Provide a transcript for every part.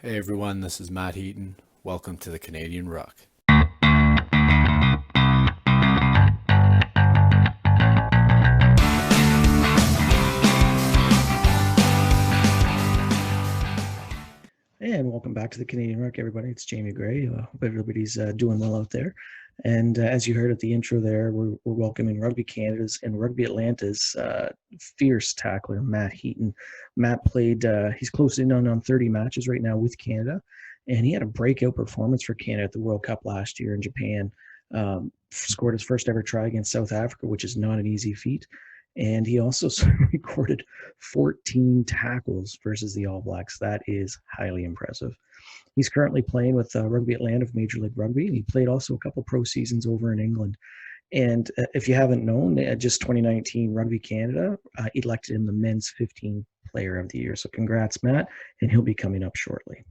Hey everyone, this is Matt Heaton. Welcome to the Canadian Ruck. And welcome back to the Canadian Ruck, everybody. It's Jamie Gray. Hope everybody's doing well out there. And as you heard at the intro there, we're welcoming Rugby Canada's and Rugby Atlanta's fierce tackler, Matt Heaton. Matt played, he's close in on 30 matches right now with Canada, and he had a breakout performance for Canada at the World Cup last year in Japan. Scored his first ever try against South Africa, which is not an easy feat. And he also recorded 14 tackles versus the All Blacks. That is highly impressive. He's currently playing with Rugby Atlanta of Major League Rugby. He played also a couple pro seasons over in England. And if you haven't known, just 2019 Rugby Canada elected him the men's 15 player of the year. So congrats, Matt, and he'll be coming up shortly.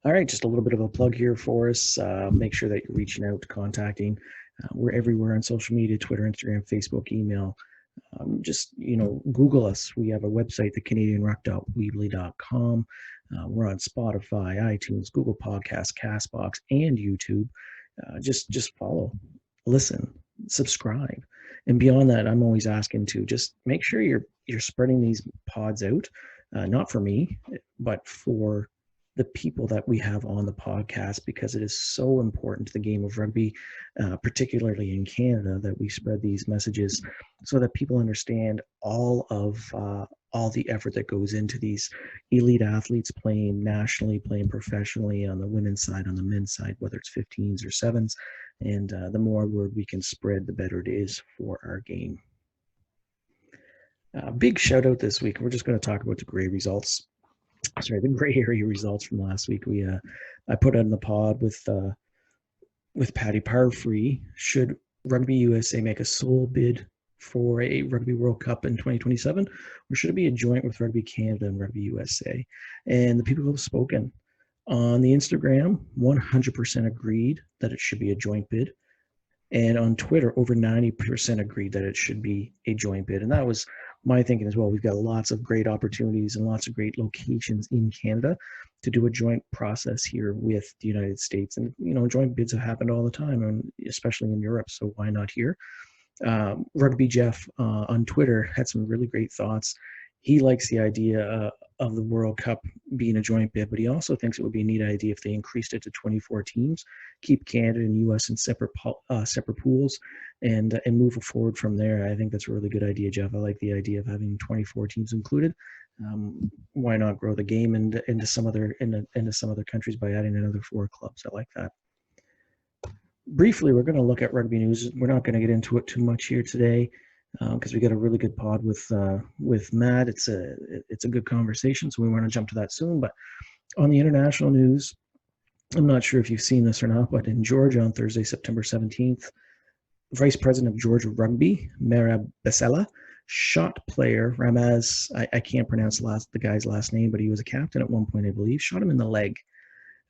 All right, just a little bit of a plug here for us. Make sure that you're reaching out, contacting. We're everywhere on social media, Twitter, Instagram, Facebook, email. Just, Google us. We have a website, thecanadianruck.weebly.com. We're on Spotify, iTunes, Google Podcasts, Castbox, and YouTube. Just follow, listen, subscribe. And beyond that, I'm always asking to just make sure you're spreading these pods out, not for me, but for the people that we have on the podcast, because it is so important to the game of rugby, particularly in Canada, that we spread these messages so that people understand all the effort that goes into these elite athletes playing nationally, playing professionally on the women's side, on the men's side, whether it's 15s or 7s. And the more word we can spread, the better it is for our game. Big shout out this week. We're just going to talk about the the gray area results from last week. I put on the pod with Paddy Parfree. Should Rugby USA make a sole bid for a Rugby World Cup in 2027, or should it be a joint with Rugby Canada and Rugby USA? And the people who have spoken on the Instagram, 100% agreed that it should be a joint bid. And on Twitter, over 90% agreed that it should be a joint bid. And that was my thinking as well. We've got lots of great opportunities and lots of great locations in Canada to do a joint process here with the United States. And, joint bids have happened all the time, and especially in Europe. So why not here? Rugby Jeff on Twitter had some really great thoughts. He likes the idea of the World Cup being a joint bid, but he also thinks it would be a neat idea if they increased it to 24 teams, keep Canada and US in separate pools, and move forward from there. I think that's a really good idea, Jeff. I like the idea of having 24 teams included. Why not grow the game into some other countries by adding another 4 clubs? I like that. Briefly, we're going to look at rugby news. We're not going to get into it too much here today, because we got a really good pod with Matt. It's a good conversation, so we want to jump to that soon. But on the international news, I'm not sure if you've seen this or not, but in Georgia on Thursday, September 17th, Vice President of Georgia Rugby, Merab Besela, shot player Ramaz. I can't pronounce the guy's last name, but he was a captain at one point, I believe. Shot him in the leg.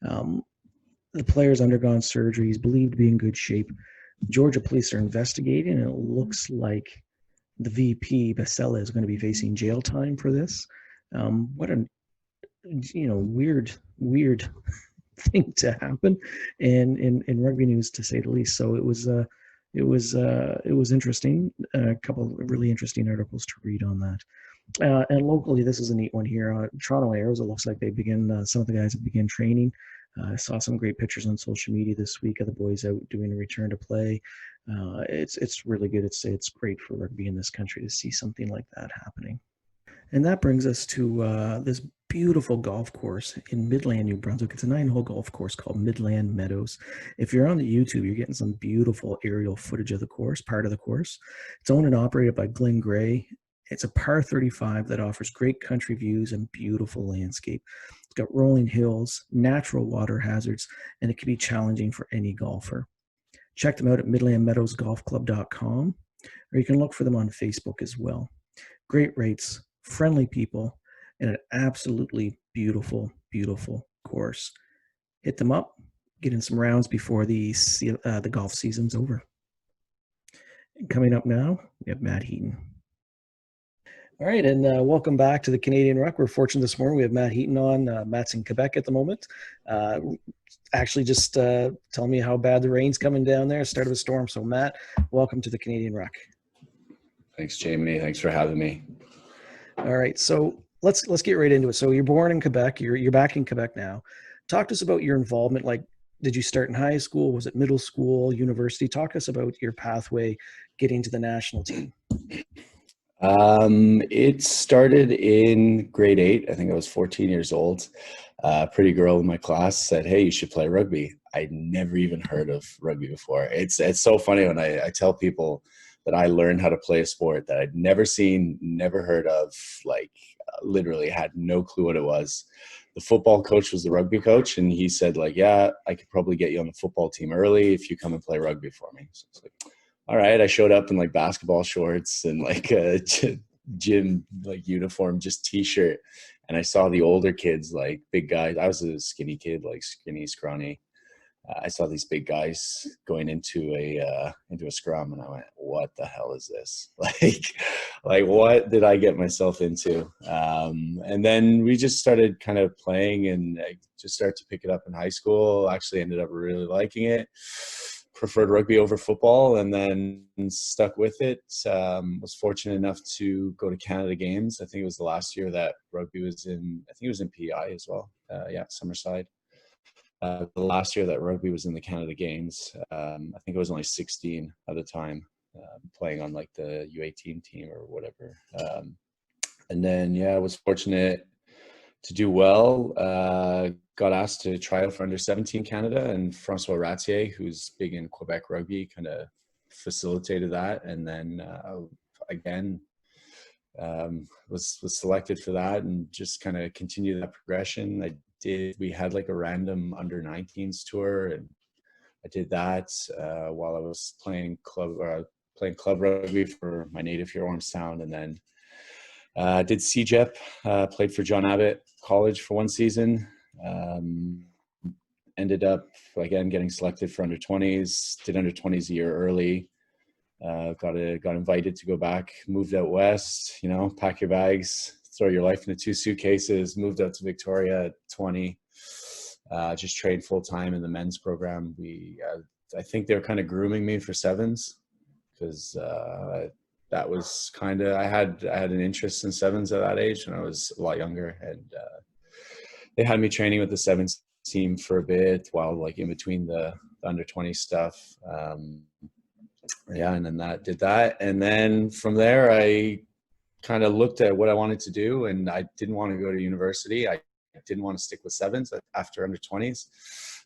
The player's undergone surgery. He's believed to be in good shape. Georgia police are investigating, and it looks like the VP, Besela, is going to be facing jail time for this. What a weird thing to happen, and in rugby news, to say the least. So it was interesting. A couple of really interesting articles to read on that. And locally, this is a neat one here. Toronto Arrows, it looks like they begin. Some of the guys have begun training. I saw some great pictures on social media this week of the boys out doing a return to play. It's really good. It's great for rugby in this country to see something like that happening. And that brings us to this beautiful golf course in Midland, New Brunswick. It's a 9-hole golf course called Midland Meadows. If you're on the YouTube, you're getting some beautiful aerial footage of the course, part of the course. It's owned and operated by Glenn Gray. It's a par 35 that offers great country views and beautiful landscape. It's got rolling hills, natural water hazards, and it can be challenging for any golfer. Check them out at midlandmeadowsgolfclub.com, or you can look for them on Facebook as well. Great rates, friendly people, and an absolutely beautiful, beautiful course. Hit them up, get in some rounds before the golf season's over. And coming up now, we have Matt Heaton. All right, and welcome back to the Canadian Ruck. We're fortunate this morning. We have Matt Heaton on. Matt's in Quebec at the moment. Actually, just tell me how bad the rain's coming down there. Start of a storm. So, Matt, welcome to the Canadian Ruck. Thanks, Jamie. Thanks for having me. All right, so let's get right into it. So, you're born in Quebec. You're back in Quebec now. Talk to us about your involvement. Like, did you start in high school? Was it middle school, university? Talk to us about your pathway getting to the national team. It started in grade 8. I think I was 14 years old. A pretty girl in my class said, "Hey, you should play rugby." I'd never even heard of rugby before. It's so funny when I tell people that I learned how to play a sport that I'd never seen, never heard of, like literally had no clue what it was. The football coach was the rugby coach, and he said, like, "Yeah, I could probably get you on the football team early if you come and play rugby for me." So it's like, all right. I showed up in like basketball shorts and like a gym like uniform, just t-shirt. And I saw the older kids, like big guys. I was a skinny kid, like skinny, scrawny. I saw these big guys going into a scrum, and I went, "What the hell is this? Like what did I get myself into?" And then we just started kind of playing, and I just started to pick it up in high school. Actually, ended up really liking it. Preferred rugby over football, and then stuck with it. Was fortunate enough to go to Canada Games. I think it was the last year that rugby was in. I think it was in PI as well. Summerside. The last year that rugby was in the Canada Games, I think it was only 16 at the time, playing on like the U18 team or whatever. And then, I was fortunate to do well. Got asked to try out for under 17 Canada, and Francois Ratier, who's big in Quebec rugby, kind of facilitated that. And then again, was selected for that, and just kind of continued that progression. We had like a random under 19s tour, and I did that while I was playing club rugby for my native Huron Sound, and then did CJEP, played for John Abbott College for one season. Ended up again getting selected for under 20s. Did under 20s a year early. Got invited to go back. Moved out west. Pack your bags, throw your life into 2 suitcases. Moved out to Victoria at 20. Just trained full time in the men's program. I think they were kind of grooming me for sevens, because that was kind of I had an interest in sevens at that age, and I was a lot younger, and they had me training with the sevens team for a bit while like in between the under 20 stuff. And then did that, and then from there I kind of looked at what I wanted to do, and I didn't want to go to university. I didn't want to stick with sevens after under 20s,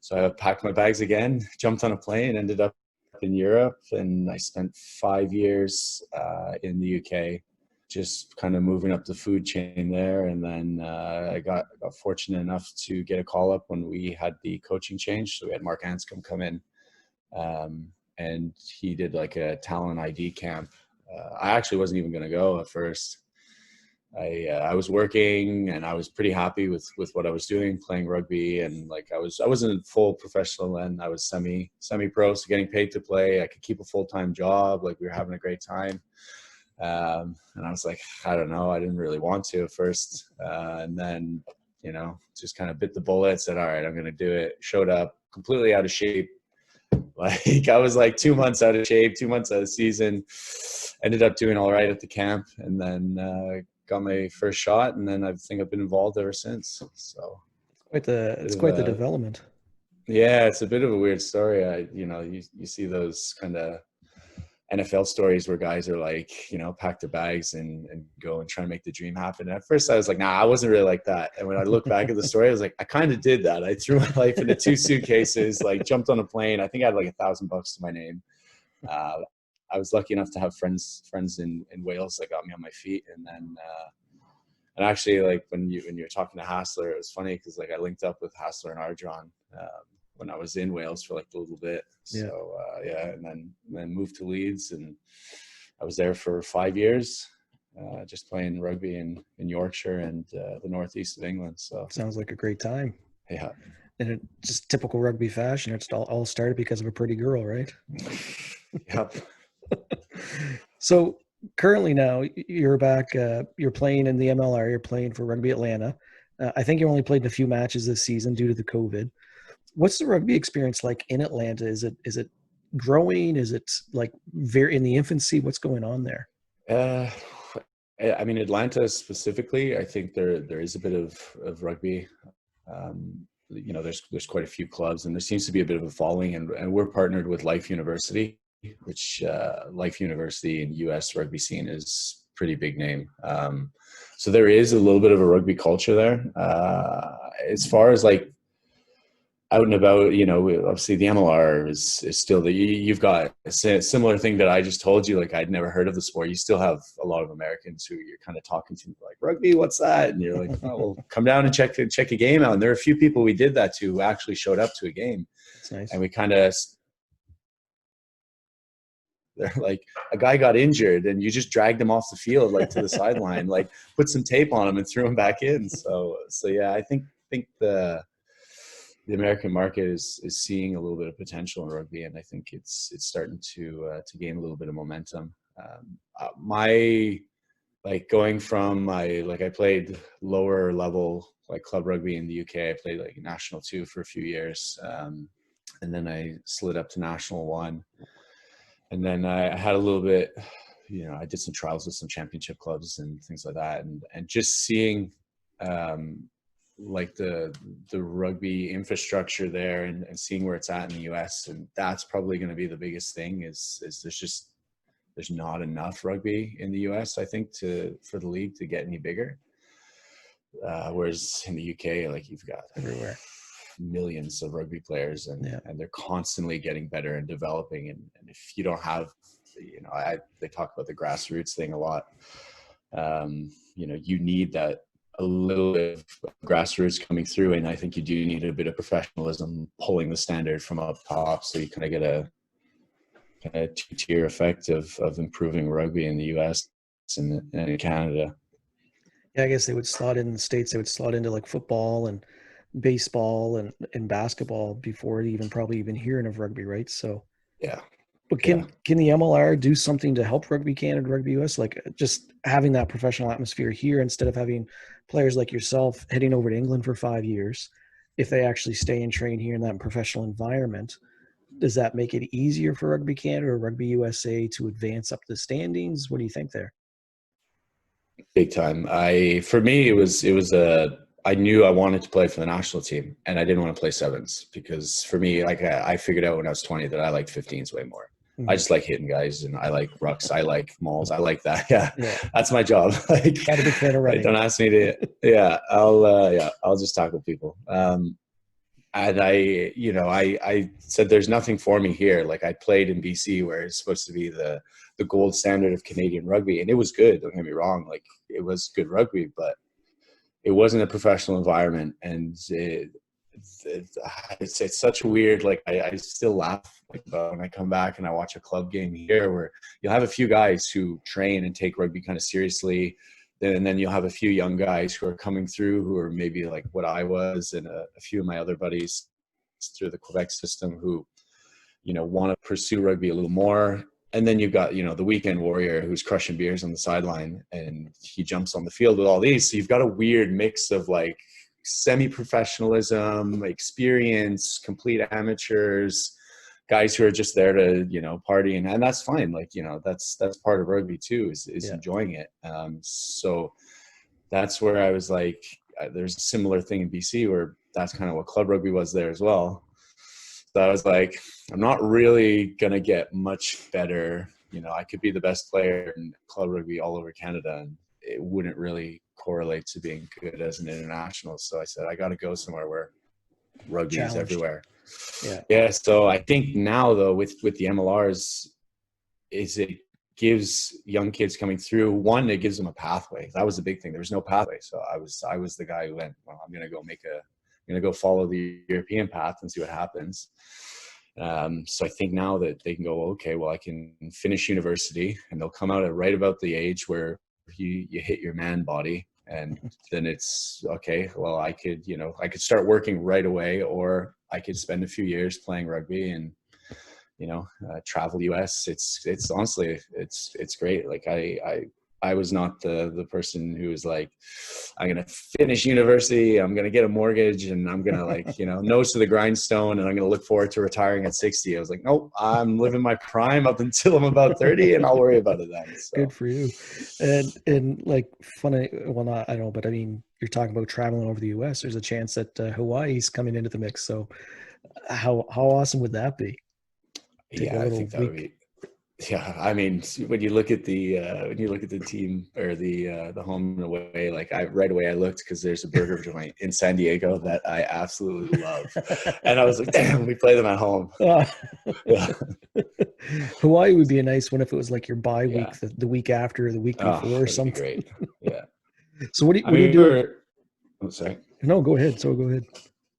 so I packed my bags again, jumped on a plane, ended up in Europe, and I spent 5 years in the UK, just kind of moving up the food chain there. And then I got fortunate enough to get a call up when we had the coaching change. So we had Mark Anscombe come in, and he did like a talent ID camp. I actually wasn't even going to go at first. I was working, and I was pretty happy with what I was doing, playing rugby, and like I wasn't full professional then. I was semi pro, so getting paid to play. I could keep a full-time job. Like we were having a great time. And I was like, I don't know. I didn't really want to at first. And then, just kind of bit the bullet, said, all right, I'm going to do it. Showed up completely out of shape. Like I was like 2 months out of shape, 2 months out of season. Ended up doing all right at the camp, and then got my first shot, and then I think I've been involved ever since. So It's quite the development. Yeah, it's a bit of a weird story. You see those kind of NFL stories where guys are like, pack their bags and go and try and make the dream happen. And at first I was like, nah, I wasn't really like that. And when I look back at the story, I was like, I kind of did that. I threw my life into 2 suitcases, like jumped on a plane. I think I had like $1,000 to my name. I was lucky enough to have friends in Wales that got me on my feet. And then, and actually like when you're talking to Hassler, it was funny because like I linked up with Hassler and Ardron, when I was in Wales for like a little bit. So and then moved to Leeds, and I was there for 5 years, just playing rugby in Yorkshire and the northeast of England. So sounds like a great time. Yeah. And it just typical rugby fashion. It's all started because of a pretty girl, right? Yep. So currently now you're back. You're playing in the MLR. You're playing for Rugby Atlanta. I think you only played in a few matches this season due to the COVID. What's the rugby experience like in Atlanta? Is it growing? Is it like very in the infancy? What's going on there? Uh, I mean, Atlanta specifically, I think there is a bit of rugby. There's quite a few clubs, and there seems to be a bit of a following. And we're partnered with Life University, which Life University in U.S. rugby scene is pretty big name. So there is a little bit of a rugby culture there. As far as like out and about, obviously the MLR is still you've got a similar thing that I just told you. Like, I'd never heard of the sport. You still have a lot of Americans who you're kind of talking to, like, rugby, what's that? And you're like, oh, well, come down and check a game out. And there are a few people we did that to who actually showed up to a game. That's nice. And we kind of, they're like, a guy got injured and you just dragged him off the field, like to the sideline, like put some tape on him and threw him back in. So yeah, I think the American market is seeing a little bit of potential in rugby, and I think it's starting to gain a little bit of momentum. My like going from I played lower level like club rugby in the UK. I played like National 2 for a few years, and then I slid up to National 1, and then I had a little bit. I did some trials with some championship clubs and things like that, and just seeing. Like the rugby infrastructure there and seeing where it's at in the US, and that's probably going to be the biggest thing is there's not enough rugby in the US, I think, for the league to get any bigger, whereas in the UK, like, you've got Everywhere. millions of rugby players, and they're constantly getting better and developing, and if you don't have, they talk about the grassroots thing a lot. You need that a little bit of grassroots coming through, and I think you do need a bit of professionalism pulling the standard from up top, so you kind of get a kind of two-tier effect of improving rugby in the US and in Canada. Yeah, I guess they would slot in the States. They would slot into like football and baseball and basketball before probably even hearing of rugby, right? So, Yeah. but Yeah. can the MLR do something to help Rugby Canada, Rugby US, like just having that professional atmosphere here instead of having players like yourself heading over to England for 5 years? If they actually stay and train here in that professional environment, does that make it easier for Rugby Canada or Rugby USA to advance up the standings? What do you think there? Big time. For me, I knew I wanted to play for the national team, and I didn't want to play sevens because for me, like, I figured out when I was 20 that I like 15s way more. I just like hitting guys, and I like rucks. I like mauls. I like that. Yeah, that's my job. Like, not a big fan of running. Don't ask me to. I'll just tackle people. And I said there's nothing for me here. Like, I played in BC where it's supposed to be the gold standard of Canadian rugby, and it was good. Don't get me wrong. Like, it was good rugby, but it wasn't a professional environment, and it's such a weird, like, I still laugh about when I come back and I watch a club game here where you'll have a few guys who train and take rugby kind of seriously, and then you'll have a few young guys who are coming through who are maybe like what I was, and a few of my other buddies through the Quebec system who want to pursue rugby a little more. And then you've got, the weekend warrior who's crushing beers on the sideline, and he jumps on the field with all these. So you've got a weird mix of like semi-professionalism, experience, complete amateurs, guys who are just there to, party. And that's fine. Like, that's part of rugby too, is enjoying it. So that's where I was like, there's a similar thing in BC where that's kind of what club rugby was there as well. So I was like, I'm not really going to get much better. I could be the best player in club rugby all over Canada, and it wouldn't really correlate to being good as an international. So I said, I got to go somewhere where rugby is everywhere. Yeah. So I think now, though, with the MLRs, it gives young kids coming through, one, it gives them a pathway. That was the big thing. There was no pathway. So I was the guy who went, well, I'm going to go follow the European path and see what happens. So I think now that they can go, okay, well, I can finish university, and they'll come out at right about the age where you hit your man body. And then it's okay, well, I could start working right away, or I could spend a few years playing rugby and, travel US. It's honestly, it's great. Like I was not the person who was like, I'm going to finish university, I'm going to get a mortgage, and I'm going to like, nose to the grindstone, and I'm going to look forward to retiring at 60. I was like, nope, I'm living my prime up until I'm about 30, and I'll worry about it then. So. Good for you. And like funny, well, not, I don't know, but I mean, you're talking about traveling over the US. There's a chance that Hawaii's coming into the mix. So how awesome would that be? Take a Yeah, I little think that week. would be. Yeah, I mean, when you look at the team or the home and away, like right away I looked because there's a burger joint in San Diego that I absolutely love, and I was like, damn, we play them at home. Yeah, Hawaii would be a nice one if it was like your bye yeah. week, the week after, or the week Oh, before, or that'd be something. great. Yeah. So what I do you mean, do? oh, sorry. No, go ahead. So go ahead.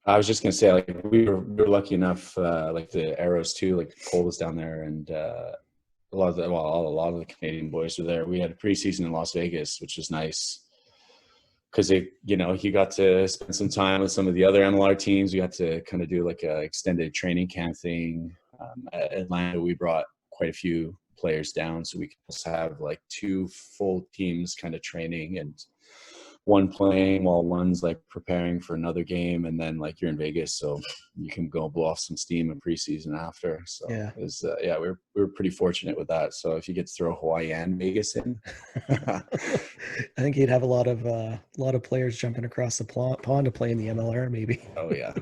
I was just gonna say, like we were lucky enough, like the Arrows too, like Cole was down there, and a lot of the Canadian boys were there. We had a preseason in Las Vegas, which was nice because you got to spend some time with some of the other MLR teams. We got to kind of do like a extended training camp thing. At Atlanta, we brought quite a few players down, so we could also have like 2 full teams kind of training, and one playing while one's like preparing for another game, and then like you're in Vegas, so you can go blow off some steam in preseason after. So Yeah. it was, we were pretty fortunate with that. So if you get to throw Hawaii and Vegas in, I think he'd have a lot of players jumping across the pond to play in the MLR, maybe. oh yeah,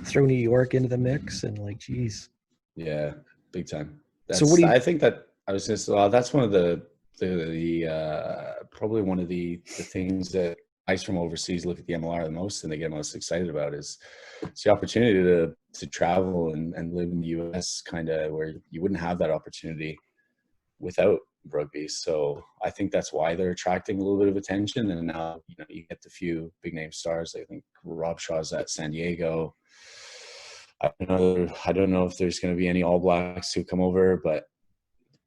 Throw New York into the mix, and like, geez. yeah, big time. So what do you? I think that I was just that's one of the probably one of the things that guys from overseas look at the MLR the most and they get most excited about is it's the opportunity to travel and live in the US, kind of where you wouldn't have that opportunity without rugby. So I think that's why they're attracting a little bit of attention. And now you get the few big name stars. I think Rob Shaw's at San Diego. I don't know if there's going to be any All Blacks who come over, but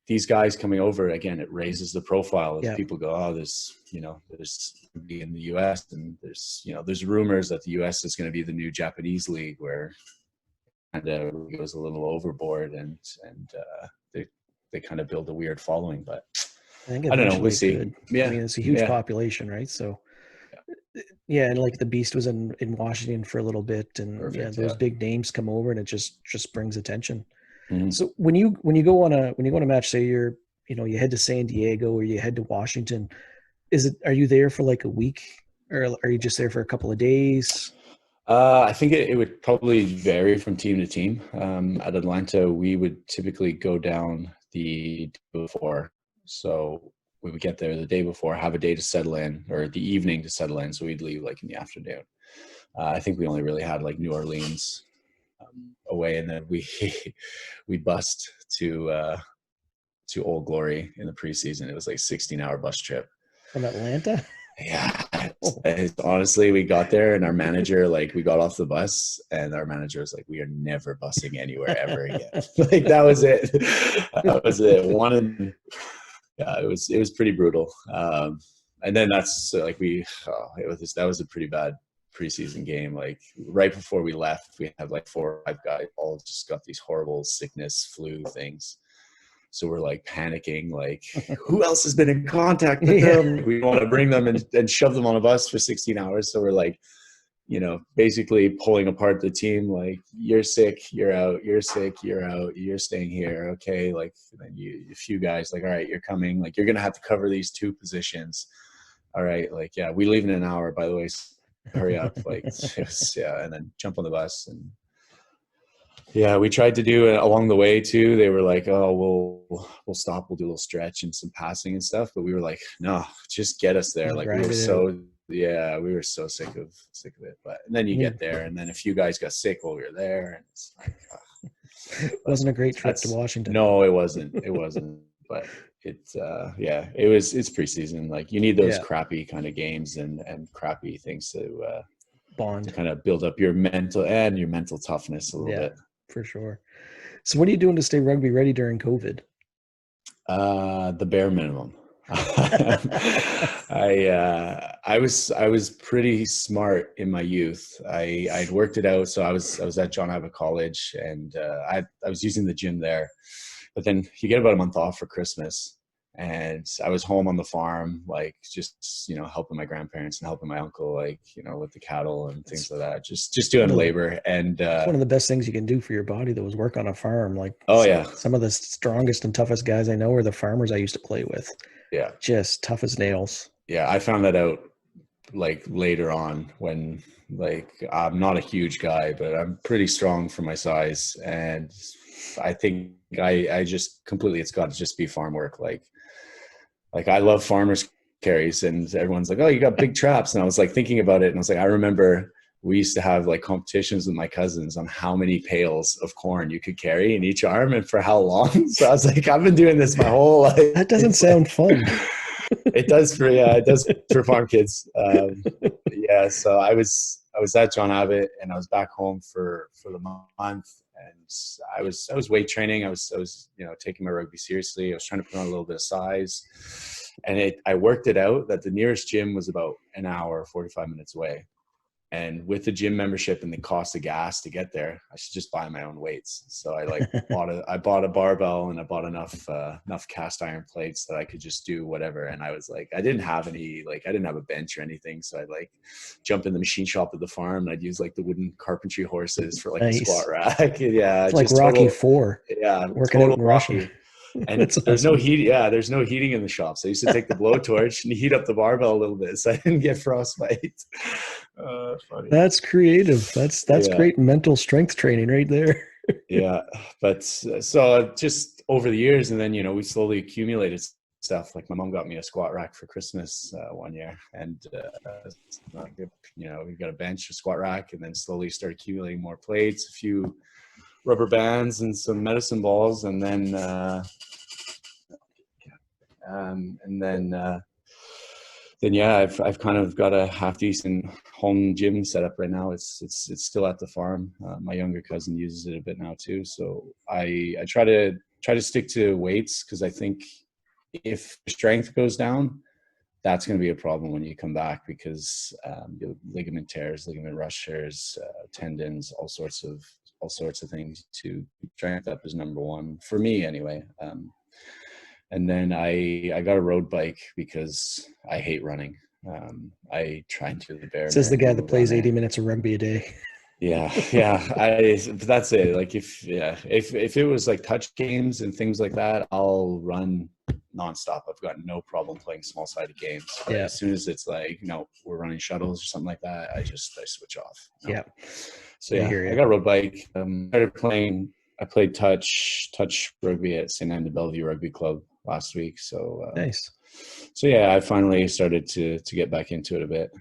these guys coming over, again, it raises the profile as people go, oh, there's rugby in the US, and there's rumors that the US is going to be the new Japanese league where kind of goes a little overboard, and they kind of build a weird following. But I think I don't know. We'll see. Could. Yeah. I mean, it's a huge population, right? So yeah, and like the Beast was in Washington for a little bit, and those big names come over, and it just brings attention. Mm-hmm. So when you go on a match, say you head to San Diego or you head to Washington, are you there for like a week, or are you just there for a couple of days? I think it would probably vary from team to team. At Atlanta, we would typically go down the day before, so we would get there the day before, have a day to settle in, or the evening to settle in. So we'd leave like in the afternoon. I think we only really had like New Orleans away, and then we bussed to Old Glory in the preseason. It was like a 16-hour bus trip from Atlanta. Yeah, honestly, we got there and our manager, like, we got off the bus and our manager was like, we are never busing anywhere ever again. Like, that was it. That was it. It was pretty brutal. And then that's like that was a pretty bad preseason game. Like, right before we left, we had like 4 or 5 guys all just got these horrible sickness, flu things. So we're like panicking, like, who else has been in contact with them? We want to bring them and shove them on a bus for 16 hours. So we're like, basically pulling apart the team. Like, you're sick, you're out, you're sick, you're out, you're staying here. Okay. Like, then a few guys like, all right, you're coming. Like, you're going to have to cover these 2 positions. All right. Like, yeah, we leave in an hour, by the way. So hurry up. Like, and then jump on the bus. And yeah, we tried to do it along the way too. They were like, "Oh, we'll stop. We'll do a little stretch and some passing and stuff." But we were like, "No, just get us there." Like, we were so sick of it. But and then you get there, and then a few guys got sick while we were there, and it's like, wasn't a great trip to Washington. No, it wasn't. It wasn't. But it's it's preseason. Like, you need those crappy kind of games and crappy things to bond, to kind of build up your mental toughness a little bit. For sure. So what are you doing to stay rugby ready during COVID? The bare minimum. I was pretty smart in my youth. I'd worked it out, so I was at John Abbott College, and I was using the gym there. But then you get about a month off for Christmas, and I was home on the farm, like just helping my grandparents and helping my uncle, like with the cattle and things It's like that. Just doing one of the labor, and it's one of the best things you can do for your body, though, is work on a farm. Like oh yeah, some of the strongest and toughest guys I know are the farmers I used to play with. yeah, Just tough as nails. yeah. I found that out like later on when like I'm not a huge guy, but I'm pretty strong for my size, and I think I just completely it's got to just be farm work. Like I love farmers carries, and everyone's like, "Oh, you got big traps," and I was like thinking about it, and I was like, I remember we used to have like competitions with my cousins on how many pails of corn you could carry in each arm and for how long. So I was like, I've been doing this my whole life. That doesn't It's like sound fun. it does for farm kids. Yeah, so I was at John Abbott, and I was back home for the month, and I was weight training. I was taking my rugby seriously. I was trying to put on a little bit of size, and I worked it out that the nearest gym was about an hour 45 minutes away. And with the gym membership and the cost of gas to get there, I should just buy my own weights. So I bought a barbell, and I bought enough cast iron plates that I could just do whatever. And I was like, I didn't have a bench or anything. So I'd like jump in the machine shop at the farm, and I'd use like the wooden carpentry horses for like a squat Nice. rack. Yeah, It's like just Rocky total, Four, yeah, working out total in Russia. Rocky. And That's there's no awesome. heat. Yeah, there's no heating in the shop. So I used to take the blowtorch and heat up the barbell a little bit so I didn't get frostbite. Funny. That's creative. That's Yeah, great mental strength training right there. yeah. But so just over the years, and then we slowly accumulated stuff. Like my mom got me a squat rack for Christmas one year, and we got a bench, a squat rack, and then slowly started accumulating more plates, a few rubber bands, and some medicine balls, and then Um, and then, uh, then yeah, I've kind of got a half decent home gym set up right now. It's still at the farm. My younger cousin uses it a bit now too. So I try to stick to weights, because I think if strength goes down, that's going to be a problem when you come back, because ligament tears, ligament ruptures, tendons, all sorts of things. To strength up is number one for me anyway. And then I got a road bike because I hate running. I try and do the bare Says the guy that minimum plays 80 running. minutes of rugby a day. Yeah, yeah. That's it. Like if it was like touch games and things like that, I'll run nonstop. I've got no problem playing small sided games. But Yeah. as soon as it's like, we're running shuttles or something like that, I switch off. Yeah. So I yeah, hear I you. got a road bike. I played touch rugby at St. Anne de Bellevue Rugby Club last week. Nice. So yeah, I finally started to get back into it a bit.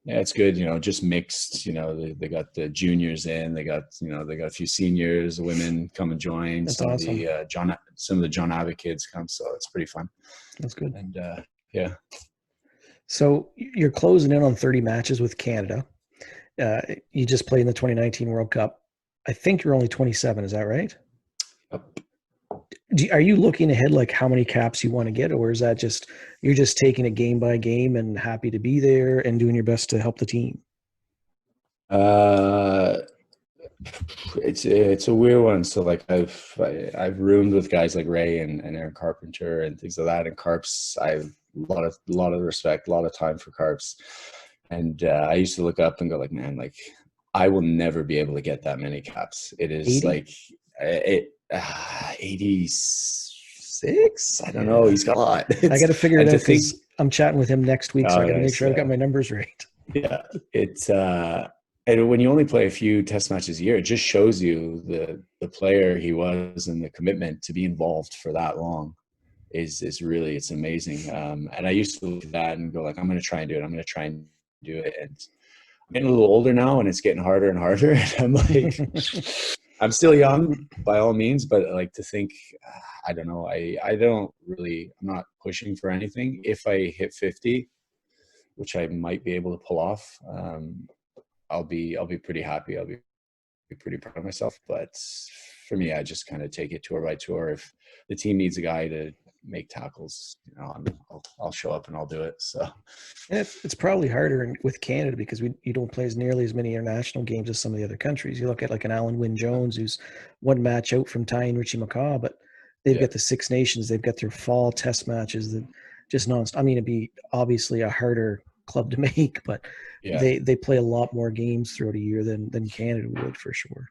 Yeah, it's good. Just mixed. They got the juniors in. They got a few seniors, women come and join. That's Some of awesome. the John Abbott kids come, so it's pretty fun. That's good. And yeah, So you're closing in on 30 matches with Canada. You just played in the 2019 World Cup. I think you're only 27. Is that right? Are you looking ahead, like how many caps you want to get, or is that just you're just taking it game by game and happy to be there and doing your best to help the team? uh, it's a weird one. So like I've roomed with guys like Ray and Aaron Carpenter and things like that. And Carps, I've a lot of respect, a lot of time for Carps. And I used to look up and go like, man, like I will never be able to get that many caps. It is 80? like 86. I don't know. Yeah. He's got a lot. I got to figure it And out to think, because I'm chatting with him next week, so I oh, got to make nice, sure I've got yeah, my numbers right. yeah. And when you only play a few test matches a year, it just shows you the player he was and the commitment to be involved for that long is really, it's amazing. And I used to look at that and go like, I'm going to try and do it. I'm going to try and do it. And I'm getting a little older now, and it's getting harder and harder. And I'm like, I'm still young by all means, but like to think, I don't know. I don't really, I'm not pushing for anything. If I hit 50, which I might be able to pull off, I'll be pretty happy. I'll be pretty proud of myself. But for me, I just kind of take it tour by tour. If the team needs a guy to make tackles, I'll show up and I'll do it. So And it's probably harder with Canada because you don't play as nearly as many international games as some of the other countries. You look at like an Alan Wynne Jones, who's one match out from tying Richie McCaw, but they've yeah, got the Six Nations, they've got their fall test matches that just non. I mean, it'd be obviously a harder club to make, but yeah, they play a lot more games throughout a year than Canada would for sure.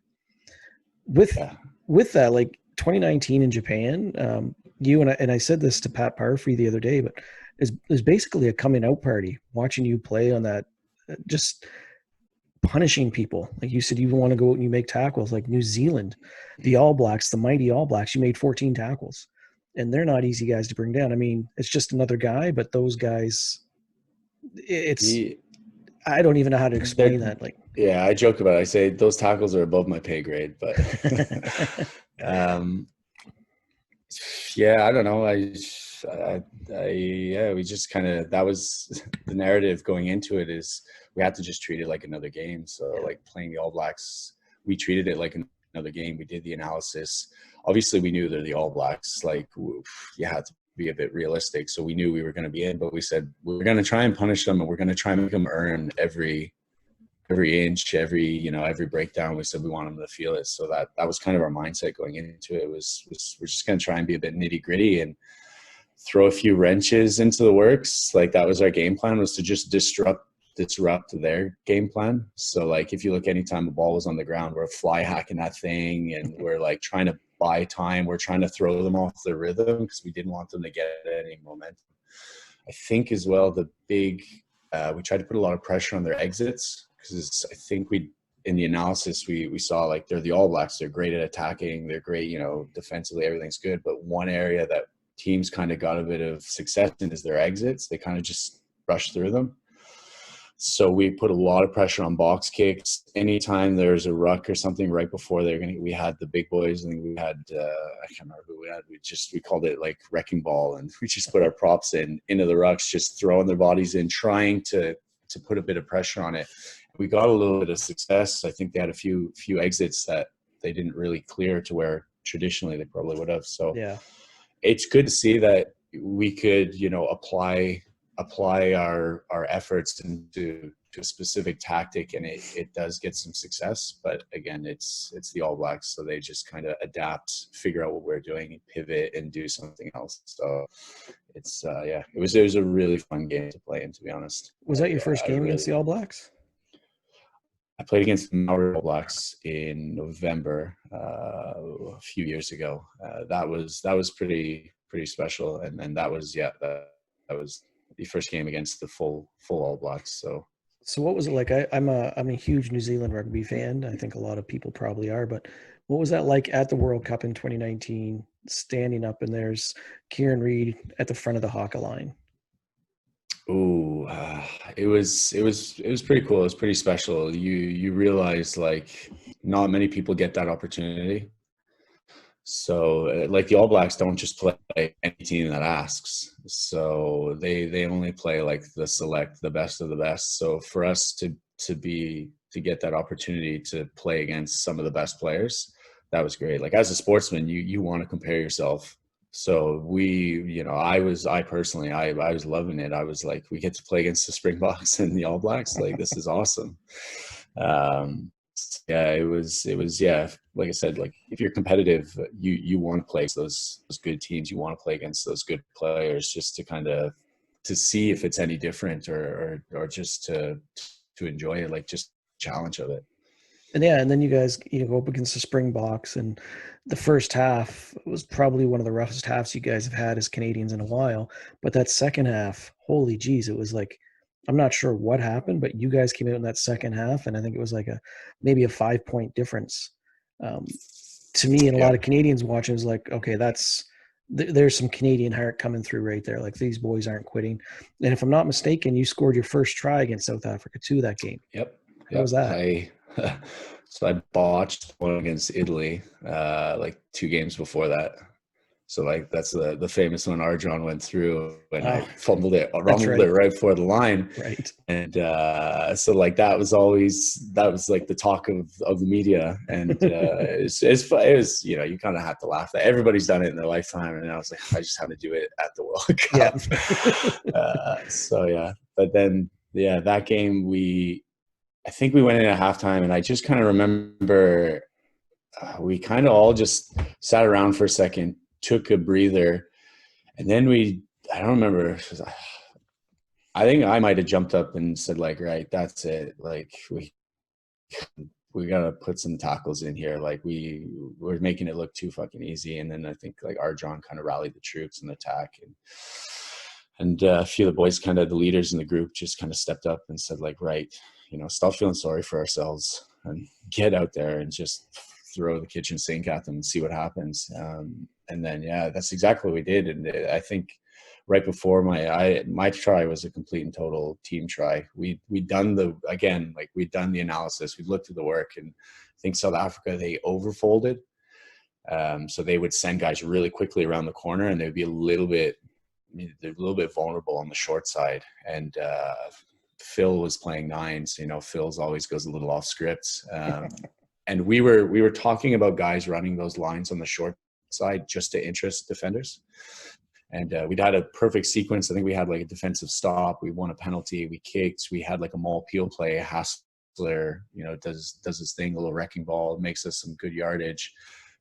With yeah. with that, like 2019 in Japan, you and I said this to Pat Parfrey the other day, but is basically a coming out party watching you play on that, just punishing people. Like you said, you want to go out and you make tackles. Like New Zealand, the All Blacks, the mighty All Blacks, you made 14 tackles, and they're not easy guys to bring down. I mean, it's just another guy, but those guys, it's He, I don't even know how to explain they're that. Like, Yeah, I joke about it. I say those tackles are above my pay grade, but um, yeah, I don't know. Yeah, we just kind of, that was the narrative going into it, is we had to just treat it like another game. So yeah, like playing the All Blacks, we treated it like another game. We did the analysis. Obviously, we knew they're the All Blacks. Like you had to be a bit realistic. So we knew we were going to be in, but we said we're going to try and punish them, and we're going to try and make them earn every inch, every breakdown. We said we want them to feel it. So that was kind of our mindset going into it. Was we're just going to try and be a bit nitty gritty and throw a few wrenches into the works. Like that was our game plan, was to just disrupt their game plan. So like if you look, anytime the ball was on the ground, we're fly hacking that thing, and we're like trying to buy time. We're trying to throw them off their rhythm because we didn't want them to get any momentum. I think as well, we tried to put a lot of pressure on their exits, because I think in the analysis we saw like they're the All Blacks. They're great at attacking. They're great, defensively, everything's good. But one area that teams kind of got a bit of success in is their exits. They kind of just rush through them. So we put a lot of pressure on box kicks. Anytime there's a ruck or something right before we had the big boys. I think we had, I can't remember who we had. We called it like wrecking ball, and we just put our props into the rucks, just throwing their bodies in, trying to put a bit of pressure on it. We got a little bit of success. I think they had a few exits that they didn't really clear to where traditionally they probably would have. So yeah. it's good to see that we could, apply our efforts into a specific tactic, and it does get some success. But again, it's the All Blacks, so they just kind of adapt, figure out what we're doing, and pivot and do something else. So it's it was a really fun game to play in, to be honest. Was that your first game against the All Blacks? I played against the Maori All Blacks in November a few years ago. That was pretty special, and that was that was the first game against the full All Blacks. So what was it like? I'm a huge New Zealand rugby fan. I think a lot of people probably are, but what was that like at the World Cup in 2019, standing up and there's Kieran Reid at the front of the haka line? Ooh, it was pretty cool. It was pretty special. You realize like not many people get that opportunity. So like the All Blacks don't just play any team that asks. So they only play like the best of the best. So for us to get that opportunity to play against some of the best players, that was great. Like as a sportsman, you want to compare yourself. So I personally was loving it. I was like, we get to play against the Springboks and the All Blacks. Like this is awesome. Yeah, it was like I said, like if you're competitive, you want to play against those good teams. You want to play against those good players, just to kind of to see if it's any different, or just to enjoy it, like just challenge of it. And yeah, and then you guys go up against the Springboks, and the first half was probably one of the roughest halves you guys have had as Canadians in a while. But that second half, holy geez, it was like, I'm not sure what happened, but you guys came out in that second half, and I think it was like maybe a 5-point difference. Um, to me, and a Yeah. lot of Canadians watching, was like, okay, there's some Canadian heart coming through right there. Like these boys aren't quitting. And if I'm not mistaken, you scored your first try against South Africa too that game. Yep. How was that? So I botched one against Italy, like 2 games before that. So like that's the famous one Arjon went through, and I Oh, rumbled it right. right before the line. Right. And so like that was like the talk of the media. And it was, you know, you kind of have to laugh that everybody's done it in their lifetime, and I was like, I just had to do it at the World Yeah. Cup. So yeah, but then yeah, that game I think we went in at halftime, and I just kind of remember we kind of all just sat around for a second, took a breather, and then I don't remember. I think I might have jumped up and said like, right, that's it. Like we gotta put some tackles in here. Like we're making it look too fucking easy. And then I think like Arjon kind of rallied the troops and attack, and a few of the boys, kind of the leaders in the group, just kind of stepped up and said like, right, you know, stop feeling sorry for ourselves and get out there and just throw the kitchen sink at them and see what happens. And then yeah, that's exactly what we did. And I think right before my try was a complete and total team try. We'd done we'd done the analysis, we'd looked at the work, and I think South Africa, they overfolded. So they would send guys really quickly around the corner, and they'd be they're a little bit vulnerable on the short side. And Phil was playing 9, so you know Phil's always goes a little off script. And we were talking about guys running those lines on the short side just to interest defenders. And we'd had a perfect sequence. I think we had like a defensive stop. We won a penalty. We kicked. We had like a maul peel play. Hassler, you know, does his thing, a little wrecking ball, makes us some good yardage.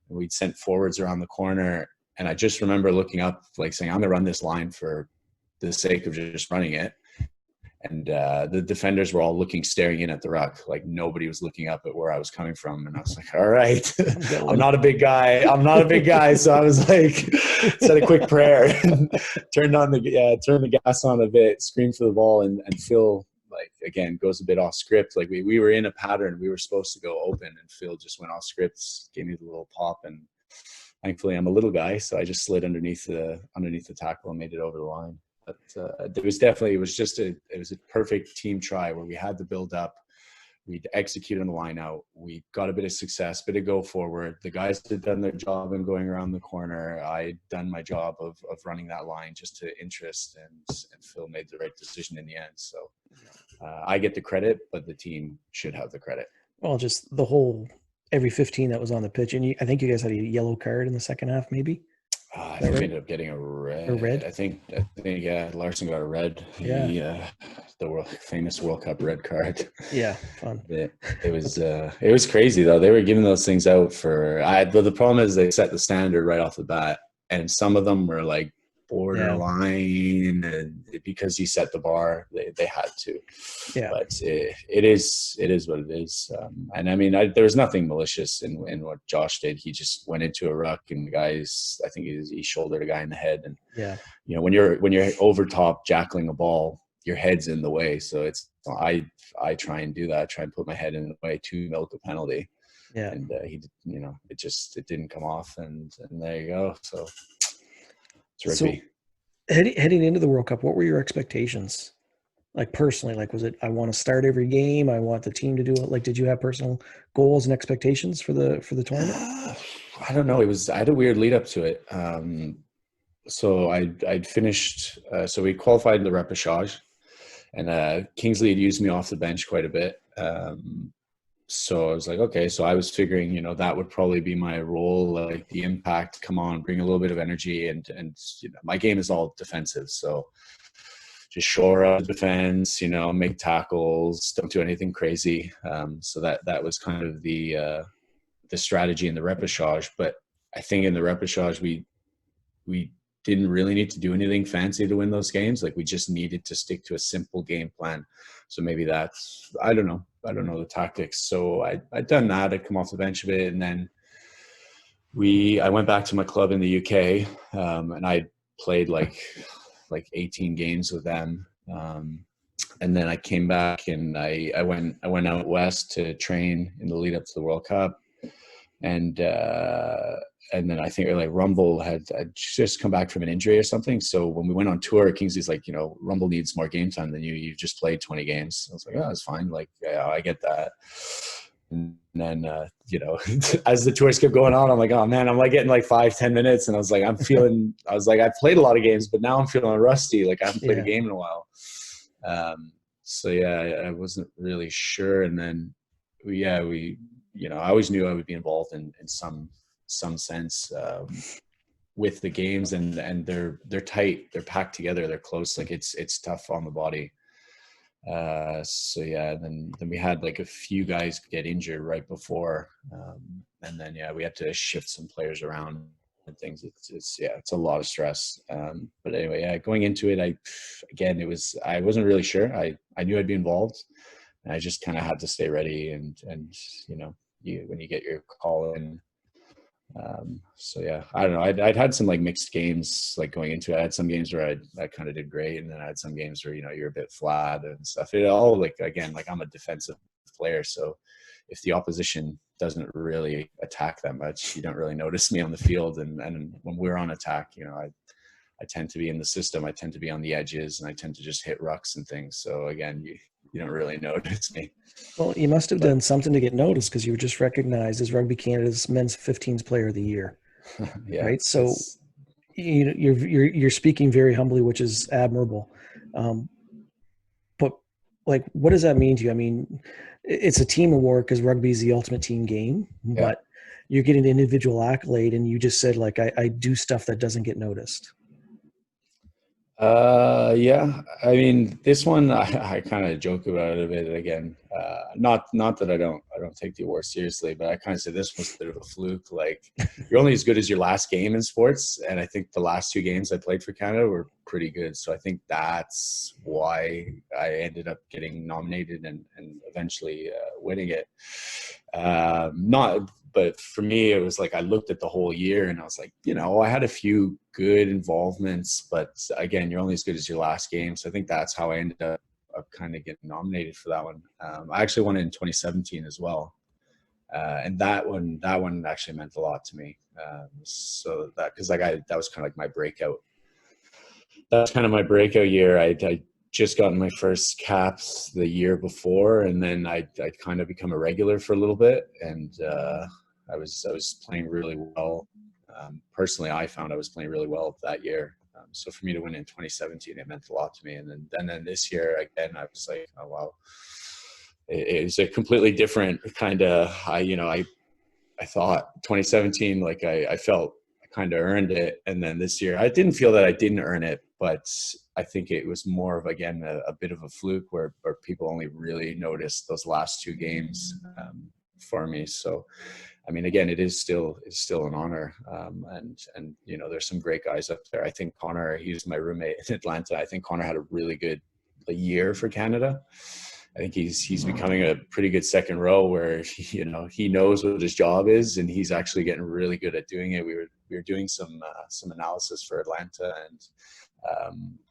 And we'd sent forwards around the corner. And I just remember looking up, like saying, I'm going to run this line for the sake of just running it. And the defenders were all staring in at the ruck. Like nobody was looking up at where I was coming from. And I was like, all right, I'm not a big guy. So I was like, said a quick prayer and turned the gas on a bit, screamed for the ball, and Phil, like, again, goes a bit off script. Like we were in a pattern. We were supposed to go open, and Phil just went off script, gave me the little pop. And thankfully I'm a little guy, so I just slid underneath the tackle and made it over the line. But it was a perfect team try where we had the build up, we'd execute on the line out, we got a bit of success, bit of go forward. The guys had done their job in going around the corner. I'd done my job of running that line just to interest, and Phil made the right decision in the end. So I get the credit, but the team should have the credit. Well, just the whole every 15 that was on the pitch, and I think you guys had a yellow card in the second half, maybe. I think we ended up getting a red. I think yeah, Larson got a red. Yeah. The famous World Cup red card. Yeah, fun. It was crazy though. They were giving those things out the problem is they set the standard right off the bat, and some of them were like borderline, and because he set the bar, they had to. Yeah. But it is what it is. And I mean, there was nothing malicious in what Josh did. He just went into a ruck, and the guys, I think he shouldered a guy in the head. And yeah, you know, when you're over top jackling a ball, your head's in the way. So I try and do that. Try and put my head in the way to milk a penalty. Yeah. And he, you know, it didn't come off, and there you go. So. So heading into the World Cup, what were your expectations? Like personally, like was it I want to start every game, I want the team to do it? Like, did you have personal goals and expectations for the tournament? I don't know. I had a weird lead up to it. So I'd finished. So we qualified in the repechage, and Kingsley had used me off the bench quite a bit. So I was like, okay, so I was figuring, you know, that would probably be my role, like the impact, come on, bring a little bit of energy. And you know, my game is all defensive. So just shore up defense, you know, make tackles, don't do anything crazy. So that was kind of the strategy in the repechage. But I think in the repechage, we didn't really need to do anything fancy to win those games. Like we just needed to stick to a simple game plan. So maybe that's, I don't know the tactics. So I'd done that. I'd come off the bench a bit, and then I went back to my club in the UK, and I played like 18 games with them. And then I came back, and I went out west to train in the lead up to the World Cup. And then I think like Rumble had just come back from an injury or something. So when we went on tour, Kingsley's like, you know, Rumble needs more game time than you. You've just played 20 games. I was like, oh, that's fine. Like, yeah, I get that. And then, as the tours kept going on, I'm like, oh man, I'm like getting like 5-10 minutes. And I was like, I played a lot of games, but now I'm feeling rusty. Like I haven't played a game in a while. So yeah, I wasn't really sure. And then I always knew I would be involved in some sense, with the games, and they're tight, they're packed together, they're close. Like it's tough on the body. So yeah, then we had like a few guys get injured right before, and then we had to shift some players around and things. It's a lot of stress. But anyway, going into it, I wasn't really sure. I knew I'd be involved, and I just kind of had to stay ready, and when you get your call in. So yeah, I don't know. I'd had some like mixed games like going into it. I had some games where I kind of did great, and then I had some games where you're a bit flat and stuff. It all, like, again, like I'm a defensive player, so if the opposition doesn't really attack that much, you don't really notice me on the field. And when we're on attack, I tend to be in the system. I tend to be on the edges, and I tend to just hit rucks and things. So again, you don't really notice me. Well, you must have done something to get noticed, because you were just recognized as Rugby Canada's men's 15s player of the year. Yeah, right. So you're speaking very humbly, which is admirable. But like, what does that mean to you? I mean, it's a team award because rugby is the ultimate team game, but you're getting an individual accolade, and you just said like, I do stuff that doesn't get noticed. Yeah, I mean, this one, I kind of joke about it a bit again. Not that I don't take the award seriously, but I kind of say this was a bit of a fluke. Like, you're only as good as your last game in sports, and I think the last 2 games I played for Canada were pretty good. So I think that's why I ended up getting nominated and eventually winning it. But for me, it was like I looked at the whole year and I was like, I had a few good involvements, but again, you're only as good as your last game. So I think that's how I ended up kind of getting nominated for that one. I actually won it in 2017 as well. And that one actually meant a lot to me. So that, because that was kind of like my breakout. That's kind of my breakout year. I just gotten my first caps the year before, and then I'd kind of become a regular for a little bit, and I was playing really well. Personally, I found I was playing really well that year. So for me to win in 2017, it meant a lot to me. And then this year again, I was like, oh wow, it was a completely different kind of. I thought 2017, like I felt I kind of earned it, and then this year I didn't feel that I didn't earn it, but I think it was more of, again, a bit of a fluke where people only really noticed those last 2 games for me. So, I mean, again, it's still an honor, and there's some great guys up there. I think Connor, he's my roommate in Atlanta. I think Connor had a really good year for Canada. I think he's becoming a pretty good second row where he knows what his job is, and he's actually getting really good at doing it. We were doing some analysis for Atlanta,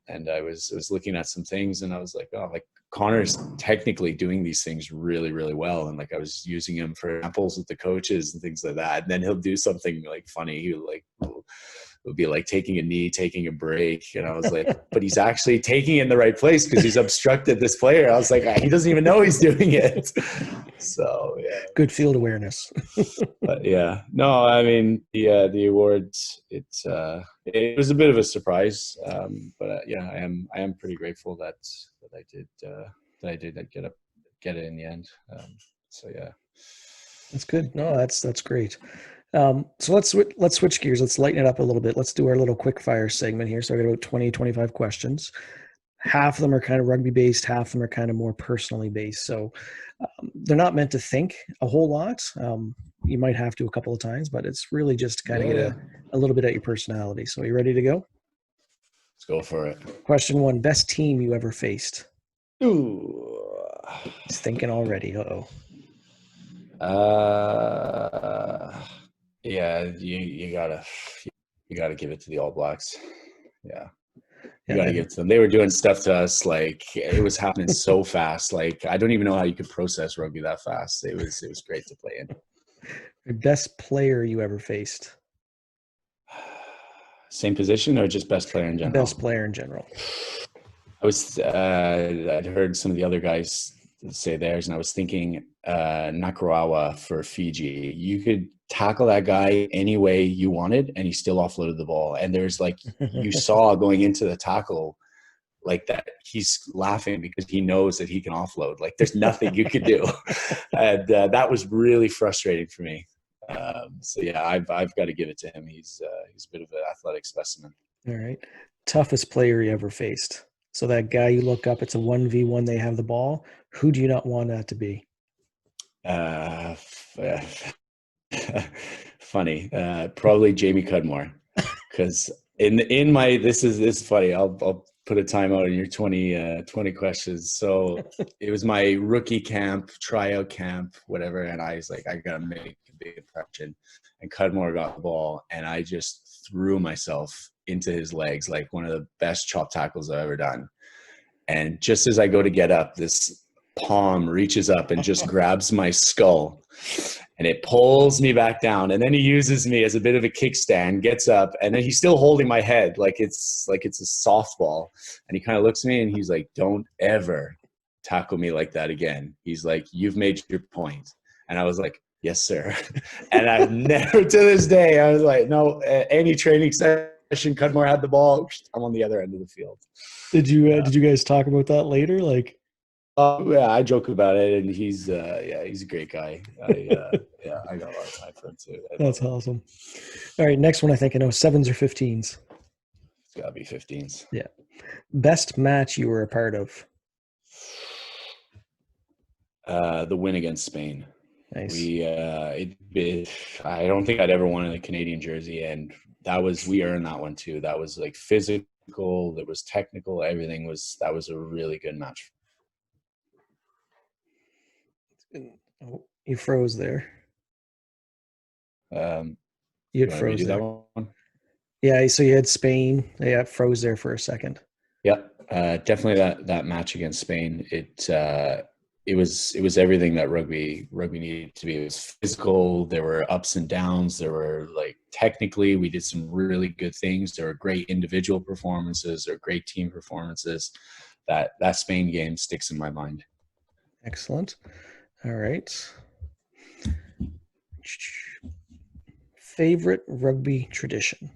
and I was looking at some things, and I was like, oh, like Connor's technically doing these things really, really well. And like I was using him for examples with the coaches and things like that. And then he'll do something like funny. He'll be like taking a knee, taking a break. And I was like, but he's actually taking it in the right place because he's obstructed this player. I was like, he doesn't even know he's doing it. So yeah. Good field awareness. But yeah, no, I mean, the awards, it was a bit of a surprise. But yeah, I am pretty grateful that I did get it in the end. So yeah. That's good. No, that's great. So let's switch gears. Let's lighten it up a little bit. Let's do our little quick fire segment here. So I got about 20, 25 questions. Half of them are kind of rugby based. Half of them are kind of more personally based. So they're not meant to think a whole lot. You might have to a couple of times, but it's really just kind of get a little bit at your personality. So are you ready to go? Let's go for it. Question 1, best team you ever faced? Ooh. He's thinking already. Uh-oh. Yeah, you gotta give it to the All Blacks. Yeah. You gotta give it to them. They were doing stuff to us, like it was happening so fast. Like I don't even know how you could process rugby that fast. It was great to play in. The best player you ever faced? Same position or just best player in general? Best player in general. I'd heard some of the other guys say theirs, and I was thinking Nakarawa for Fiji. You could tackle that guy any way you wanted, and he still offloaded the ball. And there's like, you saw going into the tackle, like that he's laughing because he knows that he can offload. Like there's nothing you could do. And that was really frustrating for me. So yeah, I've got to give it to him. He's a bit of an athletic specimen. All right. Toughest player you ever faced. So that guy you look up, it's a 1v1, they have the ball. Who do you not want that to be? Funny. Probably Jamie Cudmore. Because in my, this is funny. I'll put a timeout in your 20 questions. So it was my rookie camp, tryout camp, whatever. And I was like, I got to make a big impression. And Cudmore got the ball, and I just threw myself into his legs, like one of the best chop tackles I've ever done. And just as I go to get up, this palm reaches up and just grabs my skull, and it pulls me back down. And then he uses me as a bit of a kickstand, gets up, and then he's still holding my head like it's a softball. And he kind of looks at me and he's like, "Don't ever tackle me like that again." He's like, "You've made your point." And I was like, "Yes, sir." And I've never, to this day, I was like, no, any training session, Cudmore had the ball, I'm on the other end of the field. Did you guys talk about that later? Like, yeah, I joke about it, and he's a great guy. I got a lot of time for him too. That's awesome. All right, next one. I think I know, 7s or 15s. It's gotta be 15s. Yeah. Best match you were a part of? The win against Spain. Nice. I don't think I'd ever won in a Canadian jersey, and we earned that one too. That was like physical, that was technical, that was a really good match. Oh, you froze there. You had froze there. That one? Yeah, so you had Spain. Yeah, froze there for a second. Yeah, definitely that match against Spain. It was everything that rugby needed to be. It was physical. There were ups and downs. There were, like, technically we did some really good things. There were great individual performances. There were great team performances. That Spain game sticks in my mind. Excellent. All right. Favorite rugby tradition?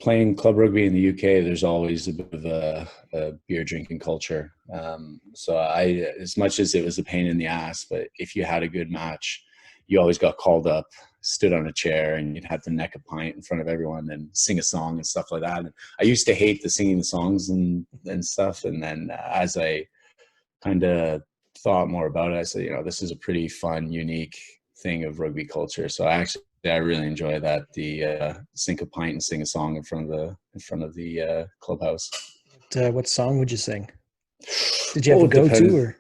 Playing club rugby in the UK, there's always a bit of a beer drinking culture. So as much as it was a pain in the ass, but if you had a good match, you always got called up, stood on a chair, and you'd have to neck a pint in front of everyone and sing a song and stuff like that. And I used to hate singing the songs and stuff. And then as I kind of thought more about it, I said, this is a pretty fun, unique thing of rugby culture. So I really enjoy that. The sink a pint and sing a song in front of the clubhouse. What song would you sing? Did you have a go-to, or?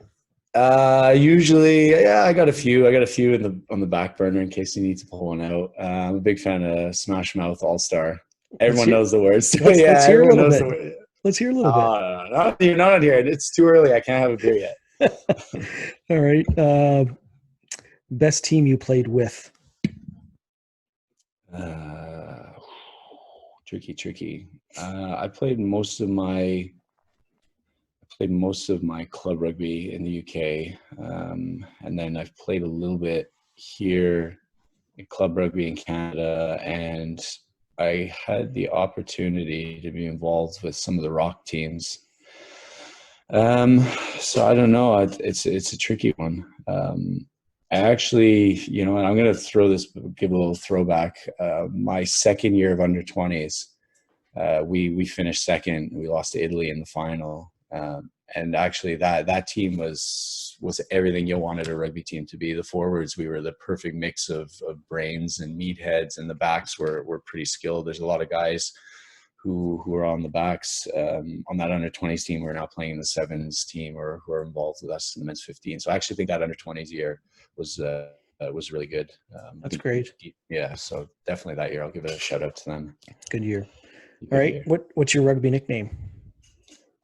Usually, yeah, I got a few on the back burner in case you need to pull one out. I'm a big fan of Smash Mouth All Star. Everyone knows the words. Let's hear a little bit. Let's hear a little bit. You're not on here. It's too early. I can't have a beer yet. All right. Best team you played with? Tricky. I played most of my club rugby in the UK, and then I've played a little bit here in club rugby in Canada, and I had the opportunity to be involved with some of the Rock teams. So I don't know. It's a tricky one. I actually, I'm going to give a little throwback. My second year of under 20s, we finished second. We lost to Italy in the final. And actually that team was everything you wanted a rugby team to be. The forwards, we were the perfect mix of brains and meatheads, and the backs were pretty skilled. There's a lot of guys who are on the backs on that under 20s team who are now playing in the sevens team, or who are involved with us in the men's 15. So I actually think that under 20s year was really good. That's great. Yeah, so definitely that year I'll give a shout out to them. Good year. All right, what's your rugby nickname?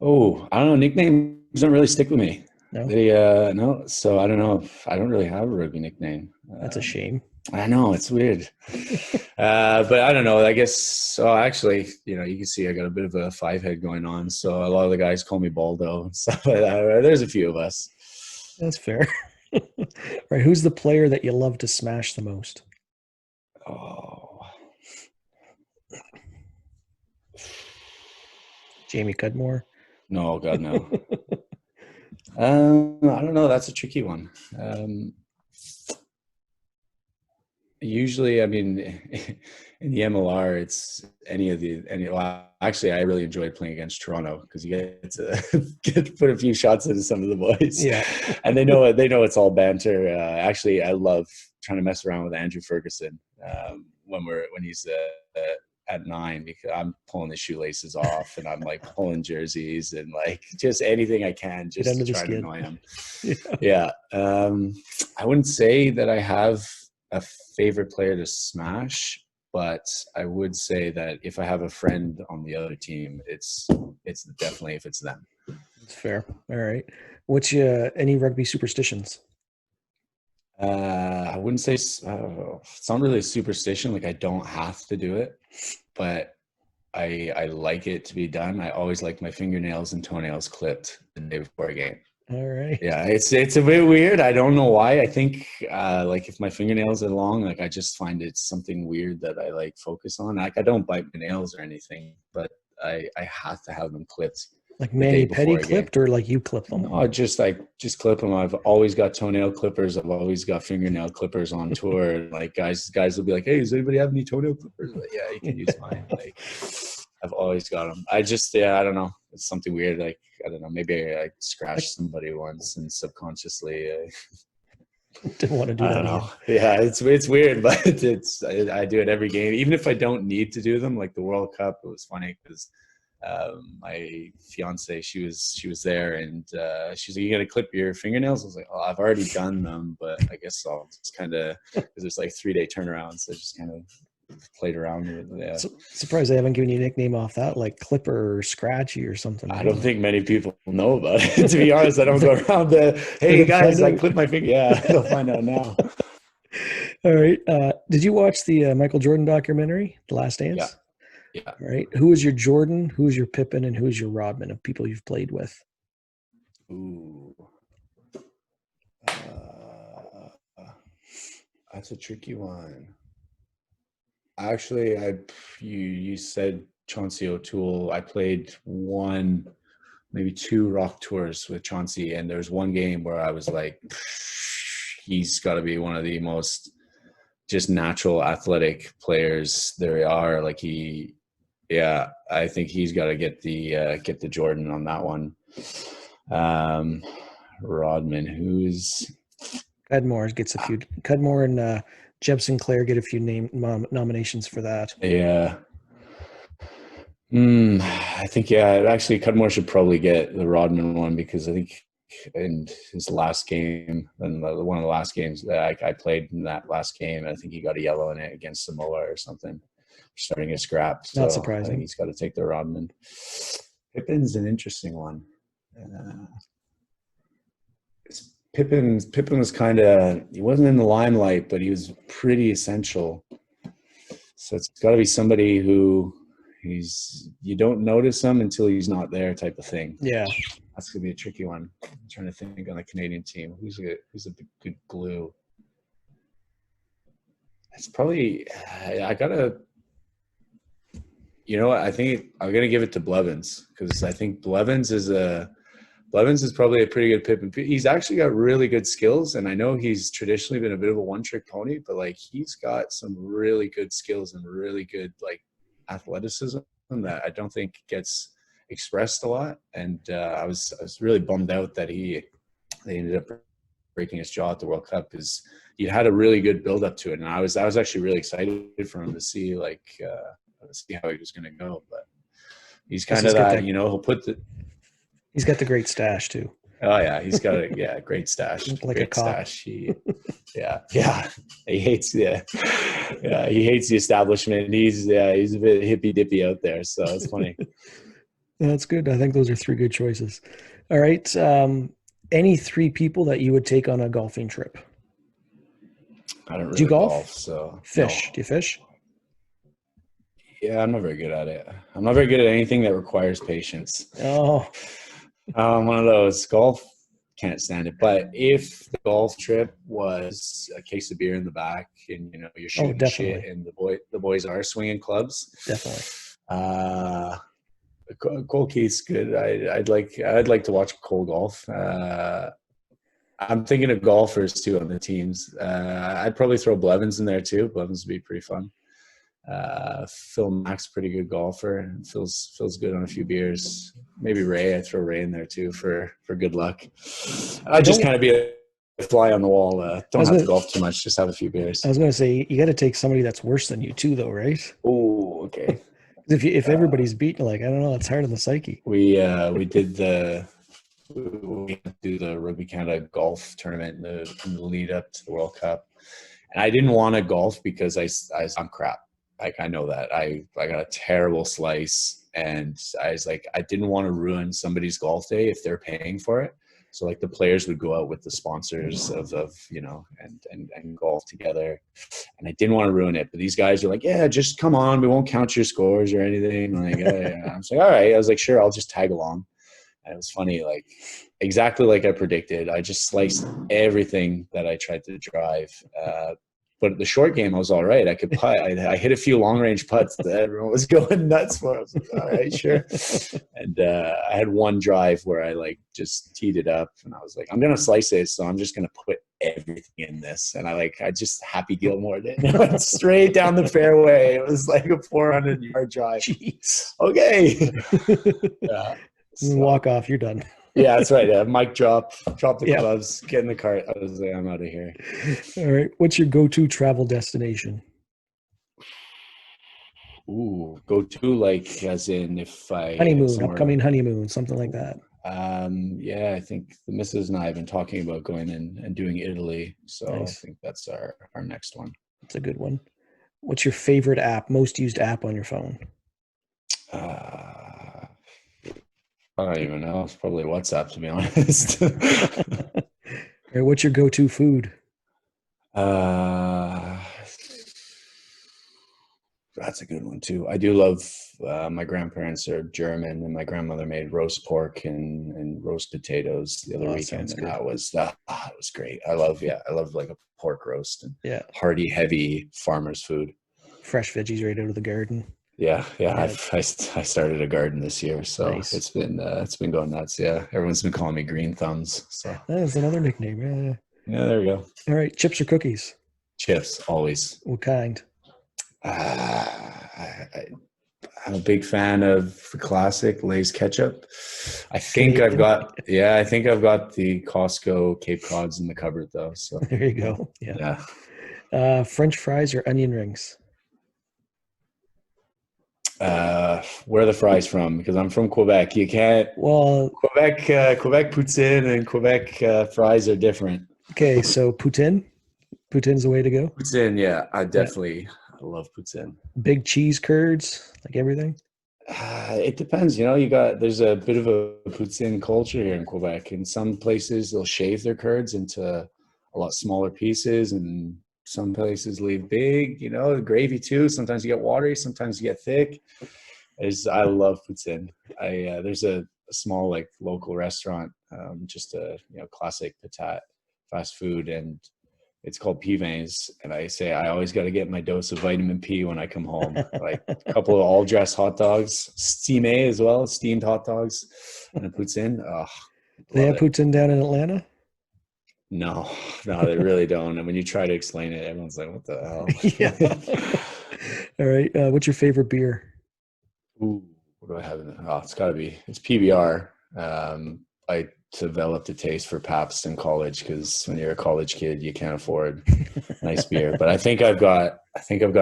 Oh, I don't know. Nicknames don't really stick with me. No? No. So I don't know. I don't really have a rugby nickname. That's a shame. I know it's weird, but I don't know. I guess so. Actually, you know, you can see I got a bit of a five head going on. So a lot of the guys call me Baldo and stuff like that. There's a few of us. That's fair. Right. Who's the player that you love to smash the most? Oh, Jamie Cudmore. no, God, no. I don't know. That's a tricky one. Usually, I mean, in the MLR, it's well, actually, I really enjoyed playing against Toronto because you get to get to put a few shots into some of the boys, Yeah. and they know it's all banter. Actually, I love trying to mess around with Andrew Ferguson when he's at 9 because I'm pulling his shoelaces off and I'm like pulling jerseys and like just anything I can just to try to annoy him. Yeah. I wouldn't say that I have a favorite player to smash, but I would say that if I have a friend on the other team, it's definitely if it's them. That's fair. All right. What's any rugby superstitions? I wouldn't say it's not really a superstition. Like I don't have to do it, but I like it to be done. I always like my fingernails and toenails clipped the day before a game. All right. Yeah, it's a bit weird. I don't know why. I think like if my fingernails are long, like I just find it's something weird that I like focus on. Like I don't bite my nails or anything, but I have to have them clipped. Like Manny Petty clipped or like you clip them? No, just clip them. I've always got toenail clippers. I've always got fingernail clippers on tour. Like guys will be like, "Hey, does anybody have any toenail clippers?" Like, yeah, you can use mine. Like I've always got them. I don't know. It's something weird. Like, I don't know. Maybe I scratched somebody once and subconsciously didn't want to do that. I don't know. Yeah, it's weird, but I do it every game. Even if I don't need to do them, like the World Cup, it was funny because my fiance, she was there and she's like, "You gotta clip your fingernails?" I was like, "Oh, I've already done them, but I guess I'll just kind of," because there's like 3-day turnarounds, so I just kind of played around with it. Yeah. Surprised they haven't given you a nickname off that, like Clipper or Scratchy or something. I don't think many people know about it. To be honest, I don't go around hey guys, I clip my finger. Yeah, they'll find out now. All right. Did you watch the Michael Jordan documentary, The Last Dance? Yeah. All right. Who is your Jordan? Who is your Pippen? And who is your Rodman of people you've played with? Ooh. That's a tricky one. Actually, you said Chauncey O'Toole. I played maybe 2 rock tours with Chauncey, and there's one game where I was like, he's got to be one of the most just natural athletic players there are. Like I think he's got to get the Jordan on that one. Rodman, who's Cudmore gets a few. Cudmore and Jeb Sinclair get a few nominations for that. Yeah. I think actually Cudmore should probably get the Rodman one because I think in his last game and one of the last games that I played in that last game, I think he got a yellow in it against Samoa or something, starting a scrap. So not surprising. I think he's got to take the Rodman. Pippen's an interesting one. Pippen was kind of, he wasn't in the limelight, but he was pretty essential. So it's got to be somebody who you don't notice him until he's not there type of thing. Yeah. That's going to be a tricky one. I'm trying to think on the Canadian team. Who's a good glue? It's probably, I got to, you know what? I think I'm going to give it to Blevins because I think Blevins is probably a pretty good Pippen. He's actually got really good skills, and I know he's traditionally been a bit of a one-trick pony, but like he's got some really good skills and really good like athleticism that I don't think gets expressed a lot. And I was really bummed out that they ended up breaking his jaw at the World Cup because he had a really good build up to it, and I was actually really excited for him to see see how he was going to go. But he's kind of that, he'll put the. He's got the great stash too. Oh yeah, he's got a great stash. Like great a cop. Stash. He hates he hates the establishment. He's a bit hippy dippy out there, so it's funny. That's good. I think those are 3 good choices. All right. Any 3 people that you would take on a golfing trip? I don't Do you really golf, golf? so no. Fish? Do you fish? Yeah, I'm not very good at it. I'm not very good at anything that requires patience. Oh, One of those golf can't stand it. But if the golf trip was a case of beer in the back, and you're oh, shooting shit, definitely, and the boys are swinging clubs, definitely. uh, cold case good. I'd like to watch cold golf. I'm thinking of golfers too on the teams. I'd probably throw Blevins in there too. Blevins would be pretty fun. Phil Mack's pretty good golfer and feels good on a few beers. Maybe Ray. I throw Ray in there too for good luck. I I just don't. kind of be a fly on the wall. I Don't was have to gonna. golf too much. Just have a few I beers. was gonna say you got to take somebody that's worse than you too, though, right? Oh, okay. If everybody's beaten, like I don't know, it's hard on the psyche. We did we do the Rugby Canada golf tournament in the lead up to the World Cup, and I didn't want to golf because I'm crap. Like I know that I got a terrible slice, and I was like I didn't want to ruin somebody's golf day if they're paying for it. So like the players would go out with the sponsors of and golf together, and I didn't want to ruin it. But these guys are like, yeah, just come on, we won't count your scores or anything. Like I was like, all right. I was like, sure, I'll just tag along. And it was funny, like exactly like I predicted. I just sliced everything that I tried to drive. But the short game, I was all right. I could putt. I hit a few long range putts that everyone was going nuts for. I was like, all right, sure. And I had one drive where I like just teed it up, and I was like, I'm gonna slice it, so I'm just gonna put everything in this. And I just Happy Gilmore it. It went straight down the fairway. It was like a 400-yard drive. Jeez. Okay. Yeah. So, Walk off. You're done. yeah, that's right. Mic drop the Yeah. clubs, get in the cart. I was like, I'm out of here. All right. What's your go-to travel destination? Ooh, go to like as in if I Honeymoon, somewhere. upcoming honeymoon, something like that. Yeah, I think the missus and I have been talking about going in and doing Italy. So I Nice. think that's our next one. That's a good one. What's your favorite app, most used app on your phone? Uh, I don't even know. It's probably WhatsApp, to be honest. All right, what's your go-to food? uh, That's a good one too. I do love. My grandparents are German, and my grandmother made roast pork and roast potatoes the other Oh, that weekend, sounds and good. that was great. I love like a pork roast and Yeah, hearty, heavy farmer's food. fresh veggies right out of the garden. Yeah. Yeah, I started a garden this year, so nice. it's been going nuts. Yeah, everyone's been calling me Green Thumbs. So That's another nickname. Yeah. yeah, there we go. All right, chips or cookies? Chips always. What kind? I'm a big fan of the classic Lay's ketchup. Canadian. I think I've got the Costco Cape Cods in the cupboard though. So There you go. Yeah. yeah. French fries or onion rings? Where are the fries from? Because I'm from Quebec. You can't Well, Quebec poutine and Quebec fries are different. okay, so poutine. Poutine's the way to go. Poutine, yeah, Yeah. I love poutine. Big cheese curds, like everything. It depends, there's a bit of a poutine culture here in Quebec. In some places, they'll shave their curds into a lot smaller pieces, and some places leave big. The gravy too. Sometimes you get watery, sometimes you get thick. I love poutine. There's a small like local restaurant, just a classic patat fast food, and it's called Pivins, and I say I always got to get my dose of vitamin P when I come home. Like a couple of all dressed hot dogs, steamé as well, steamed hot dogs, and a poutine. Oh, They love have it. poutine down in Atlanta. No, they really don't. And when you try to explain it, everyone's like, "What the hell?" Yeah. All right. What's your favorite beer? Ooh, what do I have in there? Oh, it's PBR. I developed a taste for Pabst in college because when you're a college kid, you can't afford nice beer. But I think I've got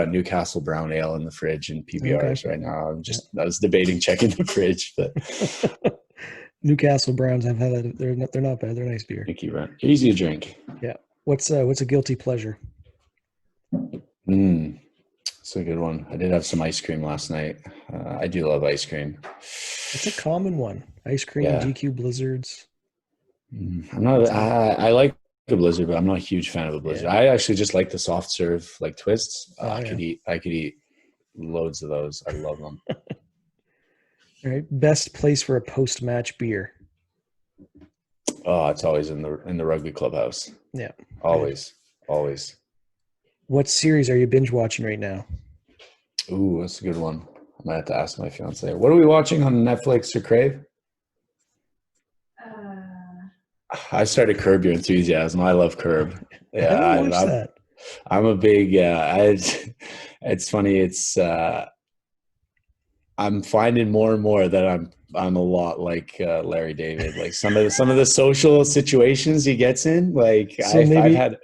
Newcastle Brown Ale in the fridge and PBRs right now. I was debating checking the fridge, but Newcastle Browns. I've had that. They're not bad. They're nice beer. Mickey Brown, easy to drink. Yeah. What's a guilty pleasure? It's a good one. I did have some ice cream last night. I do love ice cream. It's a common one. Ice cream, Yeah. GQ Blizzards. I'm not. I like a blizzard, but I'm not a huge fan of a blizzard. Yeah. I actually just like the soft serve, like twists. Oh, I could eat loads of those. I love them. All right. Best place for a post-match beer. Oh, it's always in the rugby clubhouse. Yeah. Always, always. What series are you binge watching right now? Ooh, that's a good one. I might have to ask my fiance. What are we watching on Netflix or Crave? I started Curb Your Enthusiasm. I love Curb. I haven't watched that. I'm a big. It's funny. I'm finding more and more that I'm a lot like Larry David. Like some of the social situations he gets in. Like So I've had.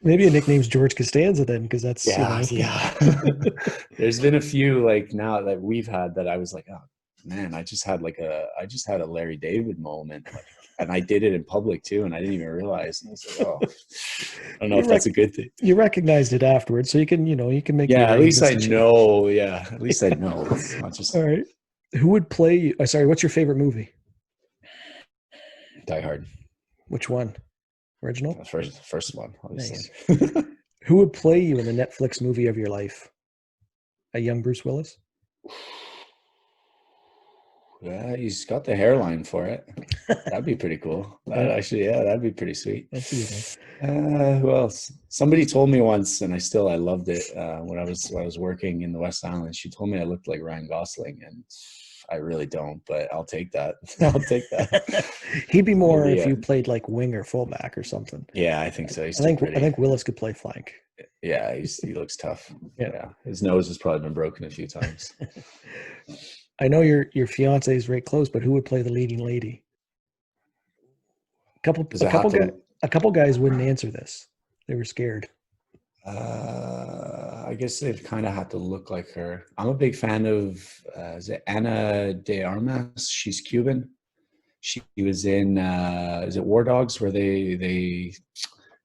Maybe a nickname's George Costanza then, because that's yeah. There's been a few like now that we've had that I was like, oh man, I just had a Larry David moment, like, and I did it in public too, and I didn't even realize. And I was like, oh, I don't know if that's a good thing. You recognized it afterwards, so you can make. Yeah, at least I know. Yeah, at least I know. It's not just all right. Who would play you? Sorry, what's your favorite movie? Die Hard. Which one? Original? First one, obviously. Nice. Who would play you in the Netflix movie of your life? A young Bruce Willis? Yeah, he's got the hairline for it. That'd be pretty cool. That'd be pretty sweet. That's good. Who else? Somebody told me once, and I loved it when I was working in the West Island. She told me I looked like Ryan Gosling, and I really don't, but I'll take that. I'll take that. He'd be more if you played like wing or fullback or something. Yeah, I think so. I think Willis could play flank. Yeah, he looks tough. Yeah, his nose has probably been broken a few times. I know your fiance is right close, but who would play the leading lady? A couple guys wouldn't answer this. They were scared. I guess they'd kind of have to look like her. I'm a big fan of is it Ana de Armas? She's Cuban. She was in is it War Dogs, where is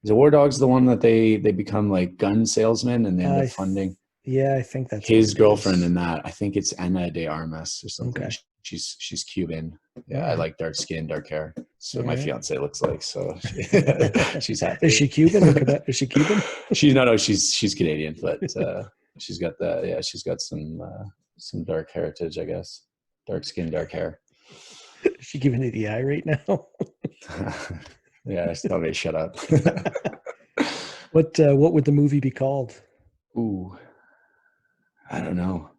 it War Dogs the one that they become like gun salesmen and they end up funding? Yeah, I think that's his girlfriend in that. I think it's Ana de Armas or something. Okay. She's Cuban. Yeah, I like dark skin, dark hair. So my fiance looks like, so she's happy. Is she Cuban or Quebec? Is she Cuban? She's Canadian, but she's got some dark heritage, I guess. Dark skin, dark hair. Is she giving you the eye right now? Yeah, I still may shut up. What would the movie be called? Ooh, I don't know.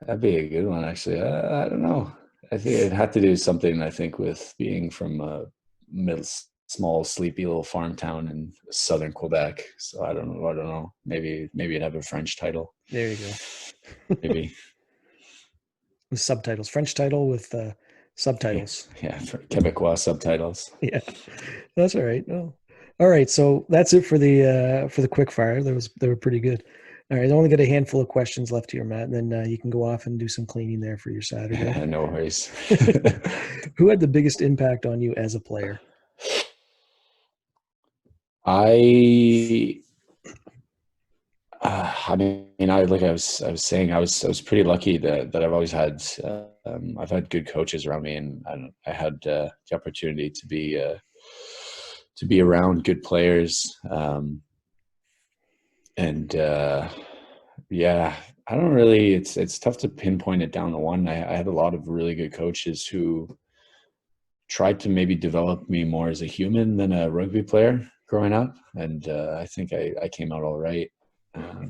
That'd be a good one, actually. I don't know. I think it had to do something, I think, with being from a small, sleepy little farm town in southern Quebec. So I don't know. Maybe it'd have a French title. There you go. Maybe. With subtitles. French title with subtitles. Yeah, for Quebecois subtitles. Yeah, that's all right. Oh. All right, so that's it for the quick fire. They were pretty good. All right, I only got a handful of questions left here, Matt, and then you can go off and do some cleaning there for your Saturday. No worries. Who had the biggest impact on you as a player? I mean, I was saying, I was pretty lucky that I've always had I've had good coaches around me, and I had the opportunity to be around good players. Yeah, I don't really, it's tough to pinpoint it down to one. I had a lot of really good coaches who tried to maybe develop me more as a human than a rugby player growing up. And I think I came out all right. I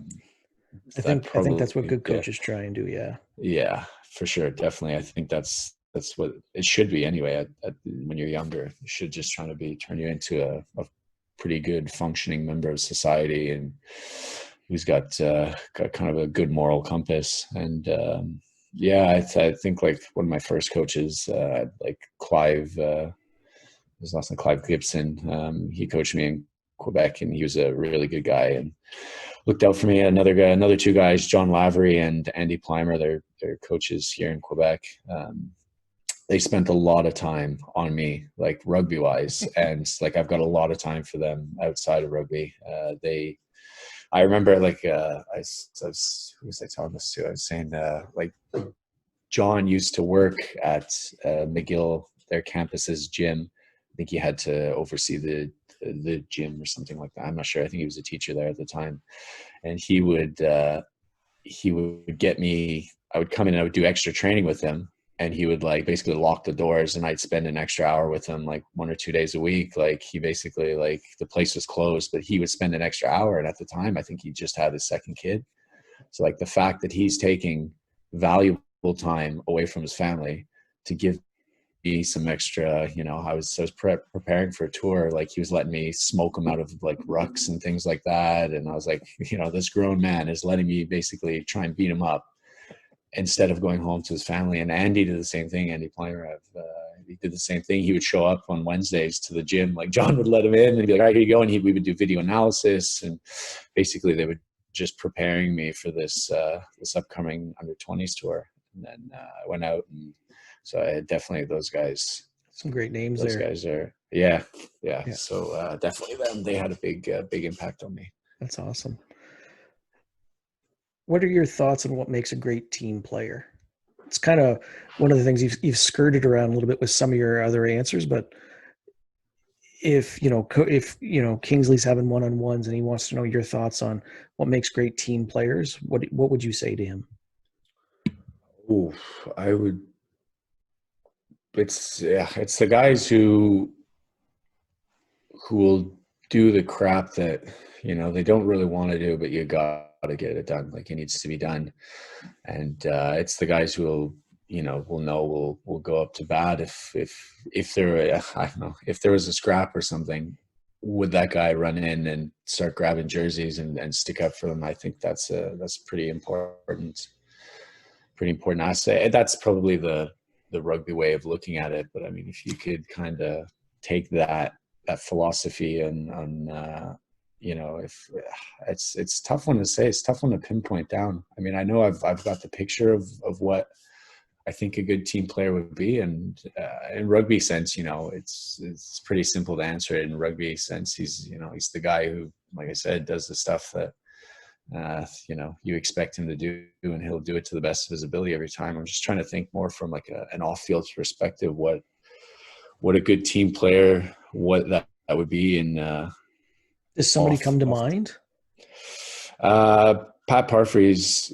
think that's what good coaches try and do. Yeah. Yeah, for sure. Definitely. I think that's what it should be anyway. When you're younger, it should just turn you into a pretty good functioning member of society, and who's got kind of a good moral compass. And I think like one of my first coaches, like Clive, his last name Clive Gibson. He coached me in Quebec, and he was a really good guy and looked out for me. Another two guys, John Lavery and Andy Plimer, they're coaches here in Quebec. They spent a lot of time on me, like rugby wise, and like I've got a lot of time for them outside of rugby. I remember like who was I telling this to? I was saying like John used to work at McGill, their campus's gym, think he had to oversee the gym or something like that. I'm not sure. I think he was a teacher there at the time, and he would get me. I would come in and I would do extra training with him, and he would like basically lock the doors, and I'd spend an extra hour with him like 1 or 2 days a week. Like he basically, like, the place was closed, but he would spend an extra hour. And at the time, I think he just had his second kid. So like the fact that he's taking valuable time away from his family to give me some extra, I was preparing for a tour. Like he was letting me smoke him out of like rucks and things like that. And I was like, this grown man is letting me basically try and beat him up instead of going home to his family. And Andy did the same thing. Andy Plyrev, he did the same thing. He would show up on Wednesdays to the gym. Like John would let him in and he'd be like, all right, here you go. And we would do video analysis, and basically they would just preparing me for this upcoming under 20s tour. And then I went out, and so I definitely, those guys, Some great names those there. guys are, yeah. So definitely them, they had a big impact on me. That's awesome. What are your thoughts on what makes a great team player? It's kind of one of the things you've skirted around a little bit with some of your other answers, but if Kingsley's having one-on-ones and he wants to know your thoughts on what makes great team players, what would you say to him? Oh, I would. It's the guys who will do the crap that they don't really want to do, but you got to get it done. Like, it needs to be done. And it's the guys who will go up to bat if there, I don't know, if there was a scrap or something, would that guy run in and start grabbing jerseys and stick up for them? I think that's pretty important asset. That's probably the rugby way of looking at it. But I mean, if you could kind of take that philosophy and if it's a tough one to say, it's a tough one to pinpoint down. I mean, I know I've got the picture of what I think a good team player would be, and in rugby sense, it's pretty simple to answer it. In rugby sense, he's the guy who, like I said, does the stuff that you expect him to do, and he'll do it to the best of his ability every time. I'm just trying to think more from like an off-field perspective, what a good team player, what that would be. And does somebody come to mind? Pat Parfrey's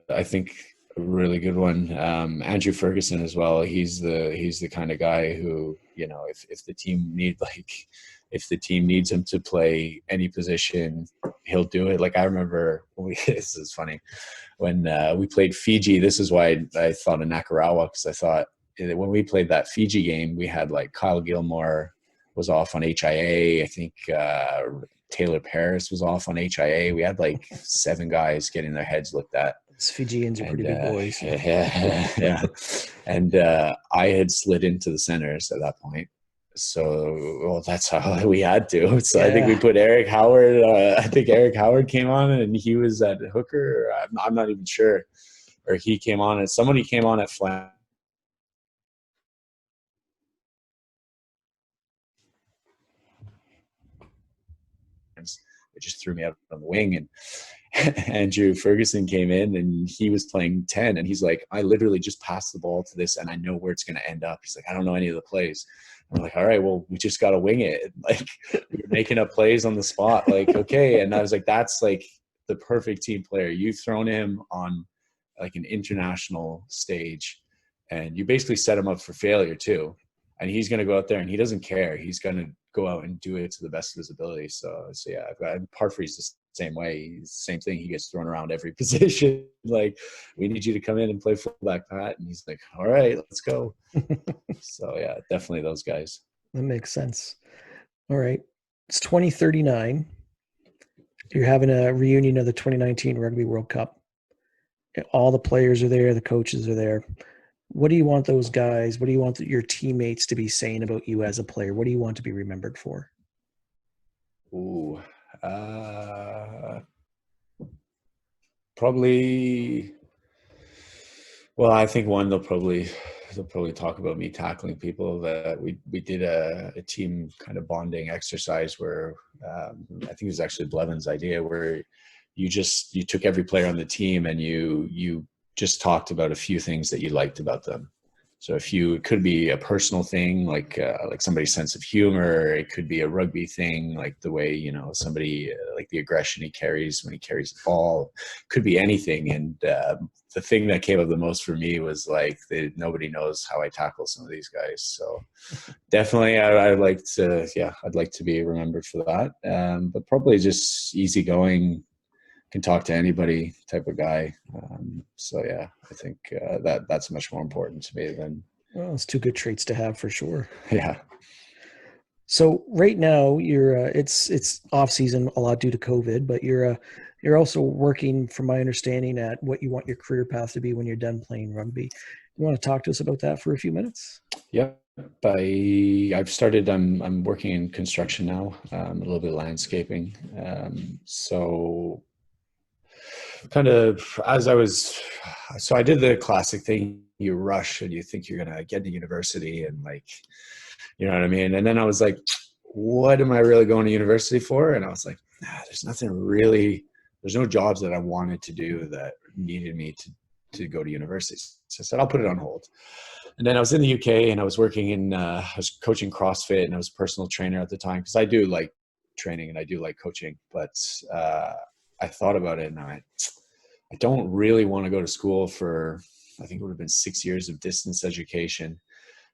I think a really good one. Andrew Ferguson as well. He's the kind of guy who, if the team needs him to play any position, he'll do it. Like I remember, this is funny, when we played Fiji. This is why I thought of Nakarawa, because I thought when we played that Fiji game, we had like Kyle Gilmore was off on HIA. I think Taylor Paris was off on HIA. We had like 7 guys getting their heads looked at. These Fijians are pretty big boys. Yeah. And I had slid into the centers at that point. So, that's how we had to. So yeah. I think we put Eric Howard. I think Eric Howard came on, and he was at hooker. I'm not even sure. Or he came on, and somebody came on at flank. It just threw me out on the wing, and Andrew Ferguson came in, and he was playing 10, and he's like, I literally just passed the ball to this, and I know where it's going to end up. He's like, I don't know any of the plays. I'm like, all right, well, we just got to wing it. Like, we're making up plays on the spot. Like, okay. And I was like, that's like the perfect team player. You've thrown him on like an international stage, and you basically set him up for failure too. And he's going to go out there and he doesn't care. He's going to go out and do it to the best of his ability. So yeah, I've got Parfrey's the same way. He's the same thing. He gets thrown around every position. Like, we need you to come in and play fullback, Pat. And he's like, all right, let's go. So yeah, definitely those guys. That makes sense. All right. It's 2039. You're having a reunion of the 2019 Rugby World Cup. All the players are there. The coaches are there. What do you want those guys, what do you want your teammates to be saying about you as a player? What do you want to be remembered for? Ooh, probably. Well, I think one, they'll probably talk about me tackling people. That we did a team kind of bonding exercise where I think it was actually Blevins' idea, where you took every player on the team and you just talked about a few things that you liked about them. So it could be a personal thing, like somebody's sense of humor. It could be a rugby thing, like the way, somebody, like the aggression he carries when he carries the ball. It could be anything. And the thing that came up the most for me was like, nobody knows how I tackle some of these guys. So definitely, I'd like to, I'd like to be remembered for that. But probably just easygoing, can talk to anybody type of guy. So yeah, I think that's much more important to me than. Well, it's two good traits to have for sure. Yeah. So right now you're it's off season a lot due to COVID, but you're also working, from my understanding, at what you want your career path to be when you're done playing rugby. You want to talk to us about that for a few minutes? Yep. I've started. I'm working in construction now. A little bit of landscaping. So kind of so I did the classic thing. You rush and you think you're gonna get to university and like, you know what I mean. And then I was like, what am I really going to university for? And I was like, there's nothing really. There's no jobs that I wanted to do that needed me to go to university. So I said, I'll put it on hold. And then I was in the UK and I was working I was coaching CrossFit, and I was a personal trainer at the time, because I do like training and I do like coaching. But I thought about it, and I don't really want to go to school for, I think it would have been 6 years of distance education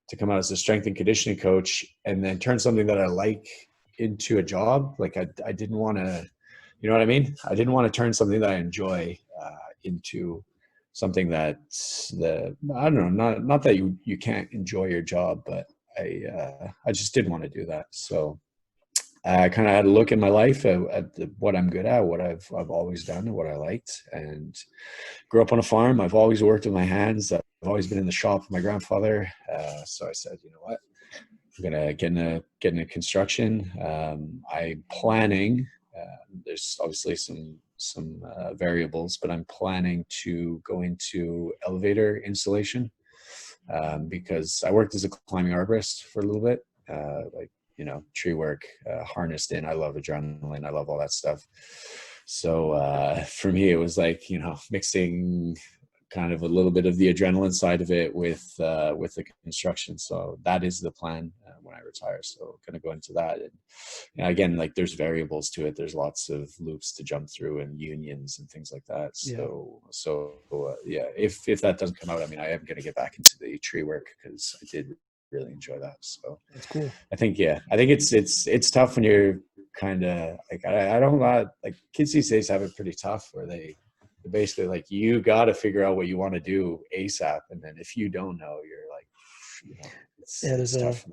to come out as a strength and conditioning coach and then turn something that I like into a job. Like I didn't want to, you know what I mean? I didn't want to turn something that I enjoy into something that I don't know, not that you can't enjoy your job, but I just didn't want to do that. So I kind of had a look in my life at what I'm good at, what I've always done, and what I liked. And grew up on a farm. I've always worked with my hands. I've always been in the shop with my grandfather. So I said, you know what, I'm gonna get into construction. I'm planning. There's obviously some variables, but I'm planning to go into elevator installation, because I worked as a climbing arborist for a little bit, like, tree work, harnessed in. I love adrenaline. I love all that stuff. So for me, it was like, mixing kind of a little bit of the adrenaline side of it with the construction. So that is the plan when I retire. So going to go into that. And again, like there's variables to it. There's lots of loops to jump through and unions and things like that. Yeah, if that doesn't come out, I mean, I am going to get back into the tree work because I did really enjoy that. So That's cool. I think it's tough when you're kind of like, I don't like kids these days have it pretty tough, where they basically like, you got to figure out what you want to do ASAP. And then if you don't know, you're like, it's tough.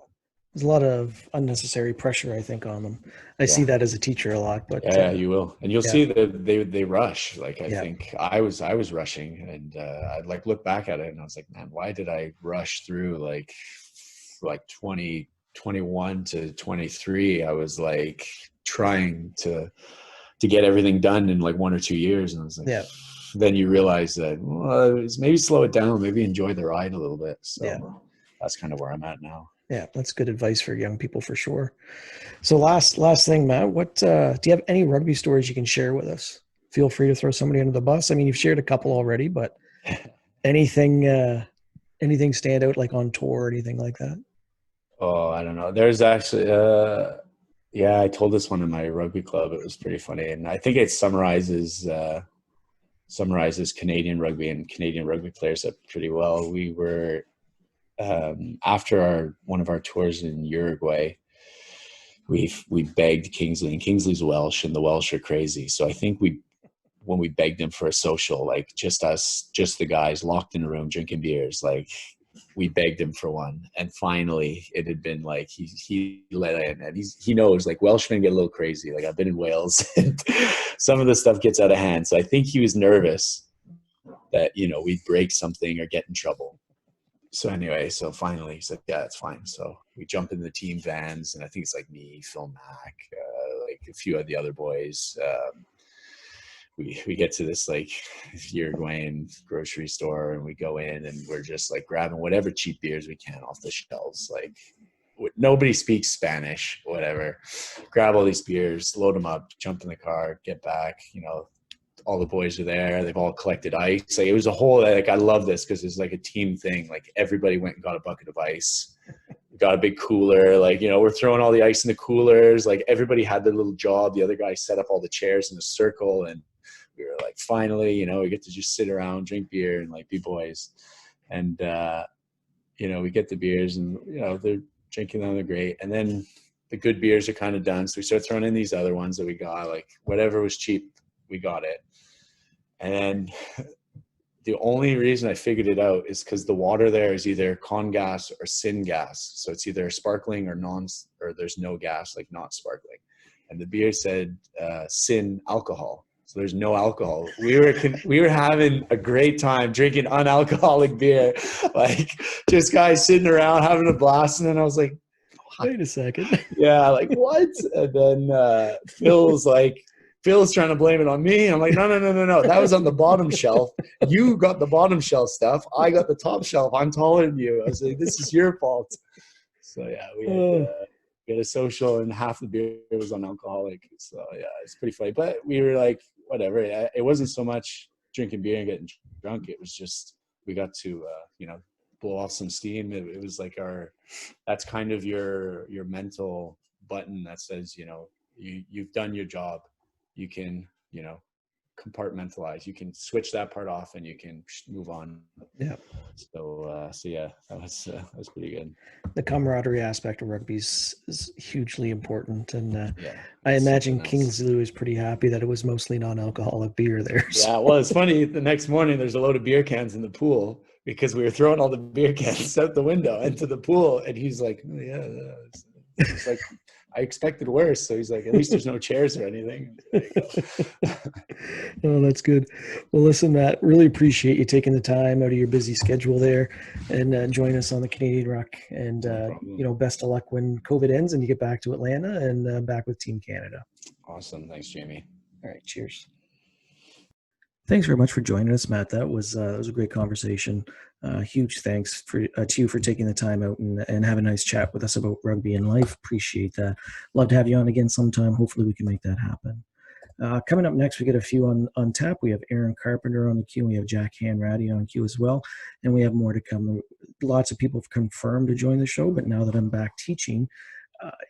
There's a lot of unnecessary pressure, I think, on them. I see that as a teacher a lot, but yeah, you will, and you'll see that they rush. Like I think I was rushing, and I'd like look back at it, and I was like, man, why did I rush through like 2021 to 23? I was like trying to get everything done in like 1 or 2 years, and I was like, then you realize that, well, maybe slow it down, maybe enjoy the ride a little bit. So that's kind of where I'm at now. Yeah, that's good advice for young people for sure. So last thing, Matt, what do you have any rugby stories you can share with us? Feel free to throw somebody under the bus. I mean, you've shared a couple already, but anything stand out, like on tour or anything like that? Oh, I don't know. There's actually I told this one in my rugby club. It was pretty funny, and I think it summarizes Canadian rugby and Canadian rugby players up pretty well. We were after one of our tours in Uruguay, we begged Kingsley, and Kingsley's Welsh, and the Welsh are crazy. So I think when we begged him for a social, like just the guys locked in a room drinking beers, like we begged him for one, and finally it had been like he let in, and he knows like Welshmen get a little crazy. Like I've been in Wales, and some of the stuff gets out of hand. So I think he was nervous that we'd break something or get in trouble. So anyway, so finally he said, yeah, it's fine. So we jump in the team vans, and I think it's like me, Phil Mack, like a few of the other boys. We get to this like Uruguayan grocery store, and we go in, and we're just like grabbing whatever cheap beers we can off the shelves. Like nobody speaks Spanish, whatever. Grab all these beers, load them up, jump in the car, get back. all the boys are there. They've all collected ice. Like, it was a whole, like, I love this because it's like a team thing. Like, everybody went and got a bucket of ice. We got a big cooler. Like, you know, we're throwing all the ice in the coolers. Like, everybody had their little job. The other guy set up all the chairs in a circle, and we were like, finally, you know, we get to just sit around, drink beer, and like be boys. And you know, we get the beers, and you know, they're drinking them, they're great. And then the good beers are kind of done, so we start throwing in these other ones that we got. Like, whatever was cheap, we got it. And the only reason I figured it out is because the water there is either con gas or syn gas. So it's either sparkling or or there's no gas, like not sparkling. And the beer said syn alcohol. So there's no alcohol. We were having a great time drinking unalcoholic beer, like just guys sitting around having a blast. And then I was like, wait a second. Yeah, like what? And then Phil's trying to blame it on me. I'm like, no. That was on the bottom shelf. You got the bottom shelf stuff. I got the top shelf. I'm taller than you. I was like, this is your fault. So yeah, we had a social, and half the beer was non-alcoholic. So yeah, it's pretty funny. But we were like, whatever. It wasn't so much drinking beer and getting drunk. It was just, we got to, you know, blow off some steam. It was like that's kind of your mental button that says, you know, you've done your job. You can, you know, compartmentalize. You can switch that part off, and you can move on. Yeah. So yeah, that was pretty good. The camaraderie aspect of rugby is hugely important, and yeah, I imagine Kingsley was pretty happy that it was mostly non-alcoholic beer there. So. Yeah, well, it's funny. The next morning, there's a load of beer cans in the pool because we were throwing all the beer cans out the window into the pool, and he's like, oh, "Yeah, it's like." I expected worse. So he's like, at least there's no chairs or anything. Oh, that's good. Well, listen, Matt, really appreciate you taking the time out of your busy schedule there and join us on the Canadian Ruck. And, you know, best of luck when COVID ends and you get back to Atlanta and back with Team Canada. Awesome. Thanks, Jamie. All right. Cheers. Thanks very much for joining us, Matt. That was a great conversation. Huge thanks to you for taking the time out and have a nice chat with us about rugby and life. Appreciate that. Love to have you on again sometime. Hopefully we can make that happen. Coming up next, we get a few on tap. We have Aaron Carpenter on the queue. We have Jack Hanratty on queue as well. And we have more to come. Lots of people have confirmed to join the show, but now that I'm back teaching,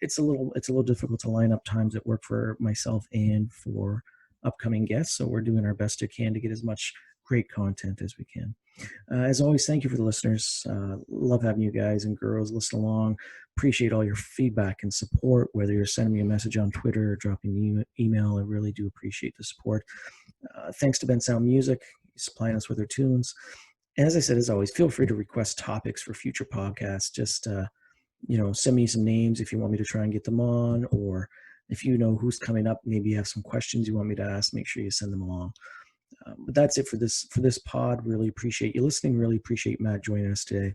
it's a little difficult to line up times that work for myself and for upcoming guests. So we're doing our best to get as much great content as we can. As always, thank you for the listeners. Love having you guys and girls listen along. Appreciate all your feedback and support, whether you're sending me a message on Twitter or dropping me an email. I really do appreciate the support. Thanks to Ben Sound Music, supplying us with their tunes. And as I said, as always, feel free to request topics for future podcasts. Just, you know, send me some names if you want me to try and get them on, or if you know who's coming up, maybe you have some questions you want me to ask, make sure you send them along. But that's it for this pod. Really appreciate you listening. Really appreciate Matt joining us today.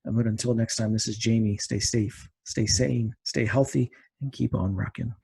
But until next time, this is Jamie. Stay safe, stay sane, stay healthy, and keep on rocking.